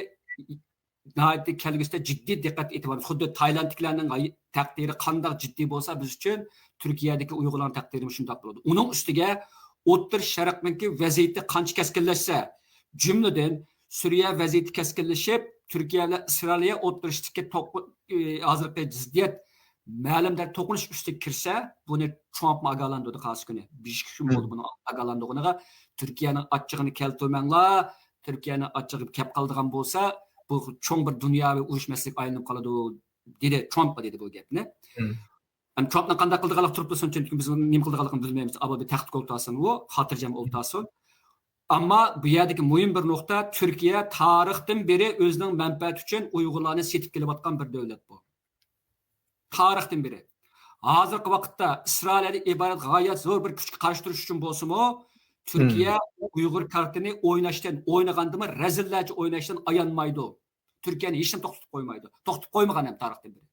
nəhayət kelgusida jiddiy diqqat e'tiborimiz. Xuddi Taylandliklarning taqdiri qanday jiddiy bo'lsa, biz uchun Turkiyadagi Uyg'urlarning taqdiri shunday bo'ladi. Uning ustiga O'rta Sharqning vaziyati qancha keskinlashsa, jumladan Suriya vaziyati keskinlashib, Turkiya bilan Isroilga o'tirishdagi hozirgi ziddiyat ma'lum bir to'qinish ustiga kirsa, buni Trump agalandırdı xas günü. 5 kun bo'ldi buni agalandığına. Türkiye'nin açığını keltirmanglar, Türkiye'nin açığı kep qaldırgan bolsa, bu cho'ng bir dunyoviy urush masalaga aylanib qoladi dedi. Trump dedi bu gapni. Hem Trump'ın qanday qildiganligi turibdi, chunki biz nima qildiganligini bilmaymiz. Abo bir taxt o'ltasin u, xotirjam o'ltasin. Ammo bu yerdagi muhim bir nuqta, Turkiya tarixdan beri o'zining manfaati uchun Uyg'urlarni setib kelayotgan bir davlat bu. Tarixdan beri. Hozirgi vaqtda Isroilga iborat g'oyat zo'r bir kuchga qarshi turish uchun bo'lsa-mu, Turkiya Uyg'ur kartini o'ynagandimi razillarcha o'ynashdan ayanmaydi. Turkiyani hech kim to'xtatib qo'ymaydi. To'xtatib qo'ymagan ham tarixdan beri.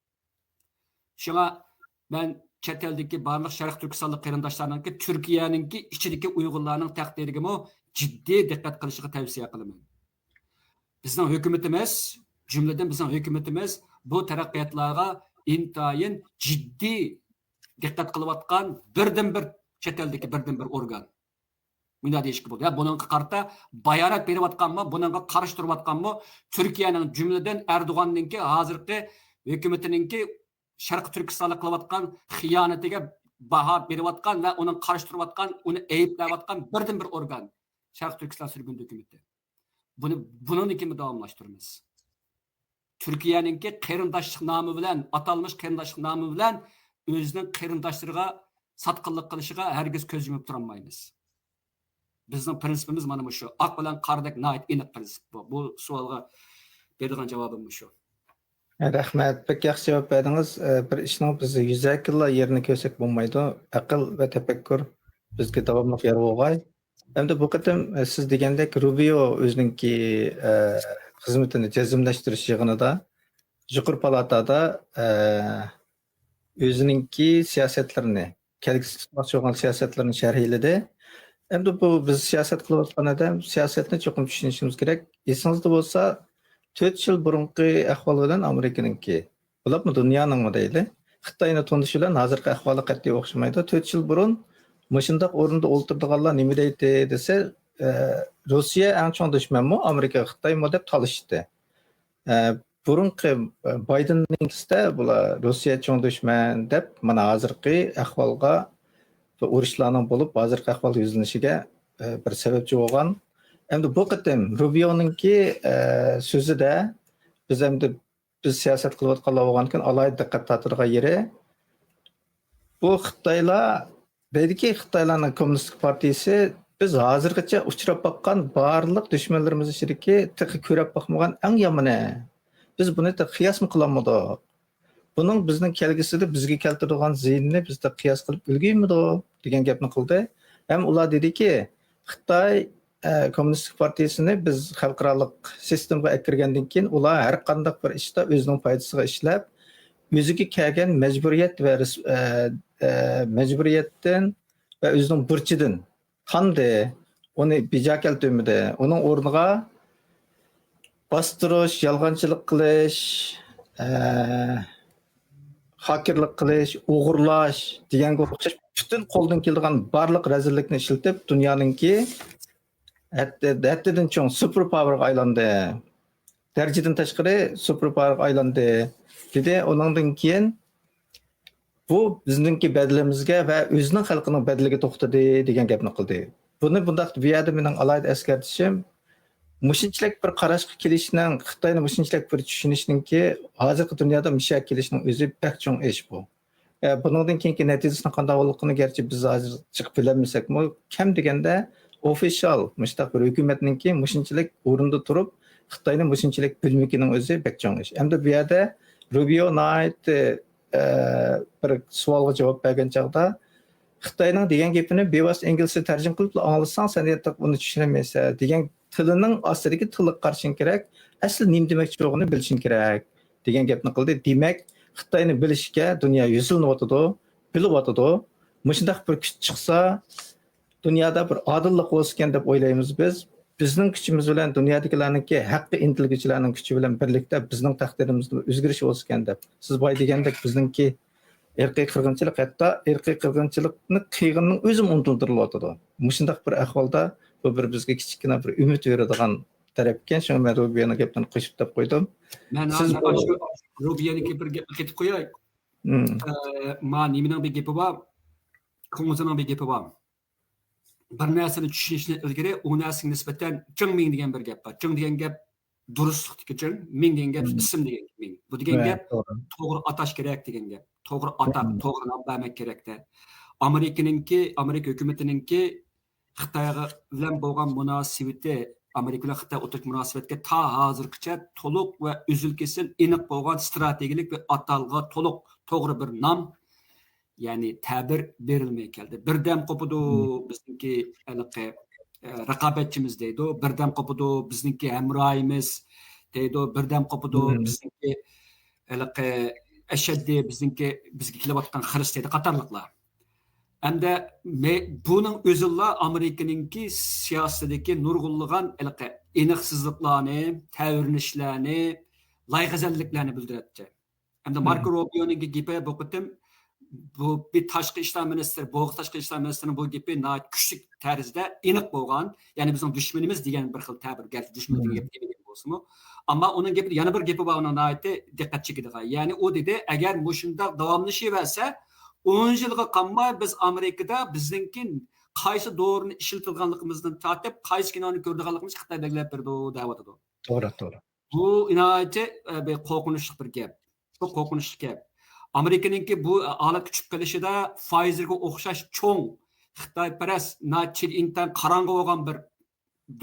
Shunga ben chet eldagi barliq Sharq Turkistonlik qarindoshlarningki Turkiyaninki ichidagi Uyg'urlarning taqdiriga jiddiy diqqat qilishiga tavsiya qilaman. Bizning hukumatimiz, jumladan bizning hukumatimiz bu taraqqiyotlarga intayin jiddiy diqqat qilayotgan birdan-bir chet eldagi birdan-bir organ. Bunda deyishki bo'ldi. Buningga qarta bayonot berayotganmi, buningga qarshi turayotganmi, Turkiyaning jumladan Erdo'g'anninki hozirgi hukumatiningki Sharq Turkistonga qilayotgan xiyonatiga baho berayotgan va uni qarshi turayotgan, uni ayblayotgan birdan-bir organ Sharq Turkiston sürgün hukumati. Bunun kimi davomlashtiramiz. Turkiyaninki qarindoshlik nomi bilan, atalmış qarindoshlik nomi bilan o'zining qarindoshlariga satqinlik qilishiga hargiz ko'z yumib turolmaymiz. Bizning prinsipimiz mana bu shu. Oq bilan qordek nayt aniq prinsip bu. Bu savolga beradigan javobim shu. Rahmat, pek yaxshi javob berdingiz. Bir ishning bizni yuzakilla yerini ko'rsak bo'lmaydi. Aql va tafakkur bizga davomli yer bo'lg'ay. Hamda bu qatam siz degandek Rubio o'zininki xizmatini jazmlashtirish yig'inida yuqori palatada o'zininki siyosatlarini, kelgusi chiqmoqchi bo'lgan siyosatlarini sharhladi. Hamda bu biz siyosat qilayotganida siyosatni cho'qim tushunishimiz kerak. Esingizda bo'lsa 4 yil burungi ahvol bilan Amerikaninki, bularmi dunyoning deyli, Xitoyni tunish bilan hozirgi ahvoli qat'iy o'xshamaydi. 4 yil burun mushundaq o'rinda o'ltirdiganlar nima deydi desa, Rossiya eng chong dushmanmi, Amerika Xitoymi deb talishdi. Burungi Baydenninkisida bular Rossiya chong dushman deb mana hozirgi ahvolga va urushlarning bo'lib, hozirgi ahvol yuzlanishiga bir sababchi bo'lgan. Endi bu qatam Rubio'ninki so'zida biz siyosat qilayotganlar bo'lgankan alohida diqqat tortadigan yeri bu Xitoylar deydiki, Xitoylarning Kommunistik partiyasi biz hozirgacha uchrab boqqan barliq dushmanlarimiz ichidagi tiqi ko'rib boqmagan eng yomoni. Biz buni qiyosmi qilolmadik. Buning bizning kelgusida bizga keltiradigan ziynni bizda qiyos qilib ulgurmidi degan gapni qildi. Ham ular dediki, Xitoy Kommunistik partiyasini biz xalqaro sistemaga kirgandan keyin ular har qanday bir ishda o'zining foydasiga ishlab, o'ziga kelgan majburiyat va majburiyatdan va o'zining burchidan qanday uni bija keltirmadi. Uning o'rniga bostirish, yolg'onchilik qilish, hakerlik qilish, o'g'irlash deganga o'xshash butun qo'ldan keladigan barliq razillikni ishlatib, dunyoninki haddidan cho'ng super powerga aylandi. Darajadan tashqari super powerga aylandi. Dedi, ondan keyin bu bizningki badalimizga va o'zining xalqining badaliga to'xtadi degan gapni qildi. Buni bundaq bu yerda mening alohida eskartishim, mushunchalik bir qarashga kelishning, Xitoyni mushunchalik bir tushunishninki hozirgi dunyoda mushak kelishning o'zi pek cho'ng ish bu. Buningdan keyingi natijasini qanday bo'lganini garchi biz hozir chiqib bilmasakmi, kam deganda official mustaq bir hukumatninki mushunchalik o'rinda turib, Xitoyni mushunchalik bilmakining o'zi pek cho'ng ish. Hamda bu yerda Rubio Knight bir savolga javob bergan chaqda Xitoyning degan gapini bevosita inglizcha tarjima qilib anglasang, sen uni tushunmaysan degan tilining ostidagi tilga qarashing kerak. Asli nima demoqchi bo'lganini bilishing kerak degan gapni qildi. Demak, Xitoyni bilishga dunyo yuzilyotidi, bilyotidi. Mushundaq bir kuch chiqsa, dunyoda bir odillik bo'lsa deb o'ylaymiz biz. Bizning kuchimiz bilan dunyodagi haqqi intilguchilarning kuchi bilan birlikda bizning taqdirimizda o'zgarish bo'lsa deb. Siz boy degandek bizningki irqiy qirg'inchilik, hatto irqiy qirg'inchilikni qiyginning o'zi unutiltiryotidi. Mushundaq bir ahvolda bu bir bizga kichkina bir umid beradigan taraf ekan. Shunga men Rubio'ning gapini qo'shib deb qo'ydim. Men Rubio'niki bir gapni ketib qo'yay. Hmm. Ma nimaning bir gapi bor, ko'ngilning bir gapi bor. Bir narsani tushunishdan ilgari u narsaga nisbatan ching ming degan bir gap bor. Ching degan gap durustlikdagi ching, ming degan gap Hmm. ism degan ming. Bu degan Evet, gap doğru. to'g'ri atash kerak degan gap. To'g'ri atab, Hmm. to'g'ri nom bermak kerakda. Amerika hukumatiningki Xitoyga bilan bo'lgan munosabati, Amerika bilan Xitoy o'rtasidagi munosabatga ta hozirgacha to'liq va uzil-kesil aniq bo'lgan strategik va atalg'a to'liq to'g'ri bir nom, ya'ni ta'bir berilmay keldi. Birdan qo'pidi Hmm. bizniki anaqa raqobatchimiz deydi, birdan qo'pidi bizniki hamrohimiz deydi, birdan qo'pidi Hmm. bizniki anaqa ashaddiy bizniki bizga kelayotgan xirist deydi qatorliqlar. Hamda buning o'zilla Amerikaningki siyosatidagi nurg'unlagan aniqsizliklarni, ta'virnishlarni, loyihazalliklarni bildiradi. Hamda Marco Hmm. Rubioning gapi bu qitim bu bir tashqi ishlar ministri, bu tashqi ishlar ministrining bu gapi kuchli tarzda aniq bo'lgan, ya'ni bizning dushmanimiz degan bir xil ta'bir, garchi dushman degan gap demagan bo'lsa-mu, ammo uning gapi yana bir gapi bor, uning diqqat chekadigan. Ya'ni u dedi, agar mushunda davomlashaversa 10 yilga qolmay biz Amerikada bizningki qaysi dorini ishlatilganligimizdan tortib, qaysi kinoni ko'rdiganligimizni Xitoy belgilab berdi deyotdi. Doğru, doğru. Bu inoyatchi bir qo'rqinchli bir gap. Bu qo'rqinchli gap. Amerikaningki bu holat kuchib qolishida Pfizerga o'xshash cho'ng Xitoyparast nachil intan qarang'i bo'lgan bir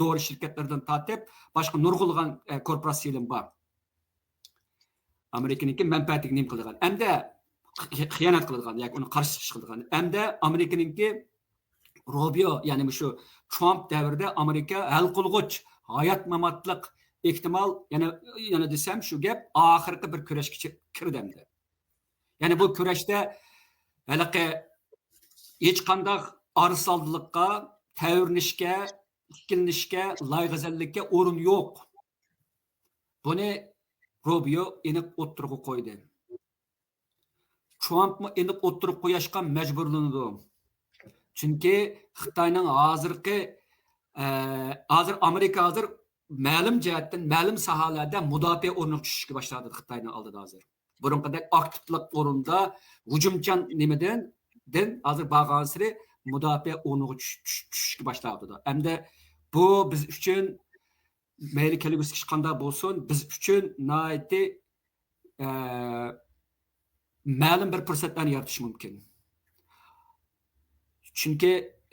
dori shirkatlaridan tortib, boshqa nurg'ulg'an korporatsiyalar bor. Amerikaningki manfaatiga nim qilgan. Hamda xiyonat qilgan yoki uni qarshi chiqish qilgan. Hamda Amerikaningki Rubio, ya'ni shu Trump davrida Amerika hal qilg'uch hayot mamatliq ehtimol yana desam shu gap oxirgi bir kurashga kirdi hamda. Ya'ni bu kurashda halaqa hech qanday arsaldilikqa, ta'virnishga, ikkilinishga, loyihazallikka o'rin yo'q. Buni Rubio aniq o'ttirib qo'ydi. Trump'mı aniq o'ttirib qo'yishga majburlanadi. Chunki Xitoyning hozir Amerika ma'lum jihatdan, ma'lum sohalarda mudofaa o'rniga tushishga boshladi Xitoyning oldida hozir. Burunqidek aktivlik o'rinda hujumchan nimadan hozir bag'ansiri mudofaa o'rniga tushishga boshladi. Hamda bu biz uchun mayli kelgusi ish qanday bo'lsin, biz uchun nihoyatda ma'lum bir fursatlarni yaratish mumkin. Chunki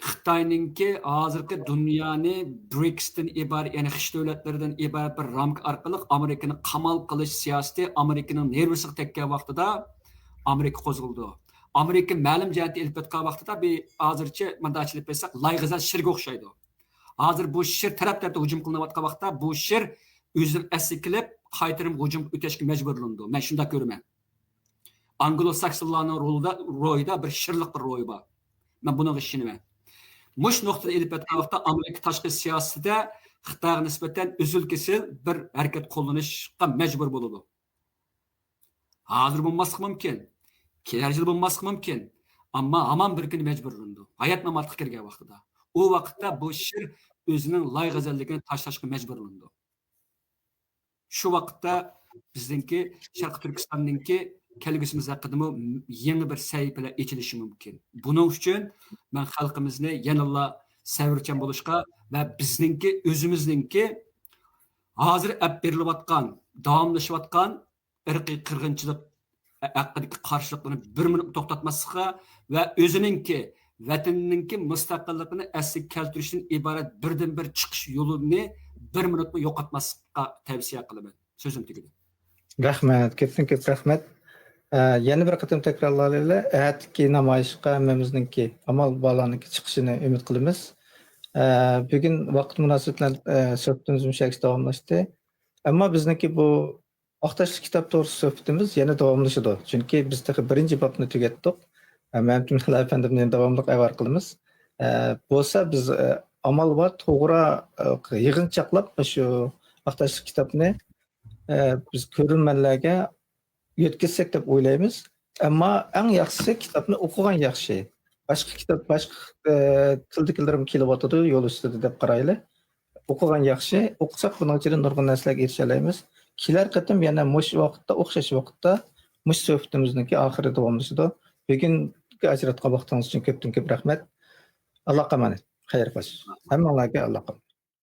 Xitoyningki hozirgi dunyoni BRICSdan iborat, ya'ni Xitoy davlatlaridan iborat bir ramka orqali Amerikani qamal qilish siyosati Amerikaning nervisiga tekkan vaqtida Amerika qo'zg'aldi. Amerika ma'lum jihatda ilib o'tgan vaqtida bir hozircha mandachilib bersak, loyihazal shirga o'xshaydi. Hozir bu shir taraf-tarafdan hujum qilinayotgan vaqtda bu shir o'zini asli qilib qaytarim hujum o'tashga majburlandi. Men shunday ko'raman. Anglo-saksonlarning ro'yida bir shirliq bir ro'y bor. Men buni ishonaman. Mush nuqtada ilib o'tgan vaqtda Amerika tashqi siyosatida Xitoyga nisbatan uzil-kesil bir harakat qo'llanishga majbur bo'ladi. Hozir bo'lmasligi mumkin. Kelar yil bo'lmasligi mumkin. Ammo hamon bir kun majburlandi. Hayot mamatga kirgan vaqtida. U vaqtda bu shir o'zining loyihazalligini tashlashga majburlandi. Shu vaqtda bizningki Sharq Turkistonninki kelgusimiz haqida yangi bir sahifalar ochilishi mumkin. Buning uchun men xalqimizni yanada savrchan bo'lishga va bizningki o'zimizninki hozir olib berilayotgan, davomlashayotgan irqiy qirg'inchilik haqidagi qarshiliklarni bir minut to'xtatmaslikqa va o'zininki vatanninki mustaqilligini asli keltirishdan iborat birdan bir chiqish yo'lini bir minutni yo'qotmaslikqa tavsiya qilaman. So'zim tugadi. Rahmat, ko'p rahmat. Yana bir qatim takrorlaylik. Atki namoyishga hammamizningki amal baloninki chiqishini umid qilamiz. Bugun vaqt munosabati bilan suhbatimiz mushakis davomlashdi. Ammo bizniki bu Oqtashli kitob to'g'risida suhbatimiz yana davomlashadi. Chunki biz birinchi bobni tugatdik. Ma'lum efendimning davomli avar qilamiz. Bo'lsa biz amal bor to'g'ri yig'inchoqlab shu Oqtashli kitobni biz ko'rmanlarga yetkazsak deb o'ylaymiz. Ammo eng yaxshisi kitobni o'qigan yaxshi. Boshqa kitob, boshqa tildagilarim kelyapti yo'l ustida deb qaraylik. O'qigan yaxshi. O'qisak buning ichida nurg'un narsalarga erisha olamiz. Kelar qatim yana mush vaqtda, o'xshash vaqtda mush suhbatimizniki oxiri davomlashadi. Bugungi ajratgan vaqtingiz uchun ko'pdan ko'p rahmat. Allohga emanet. Xayr qo'sh. Hammalarga Allohga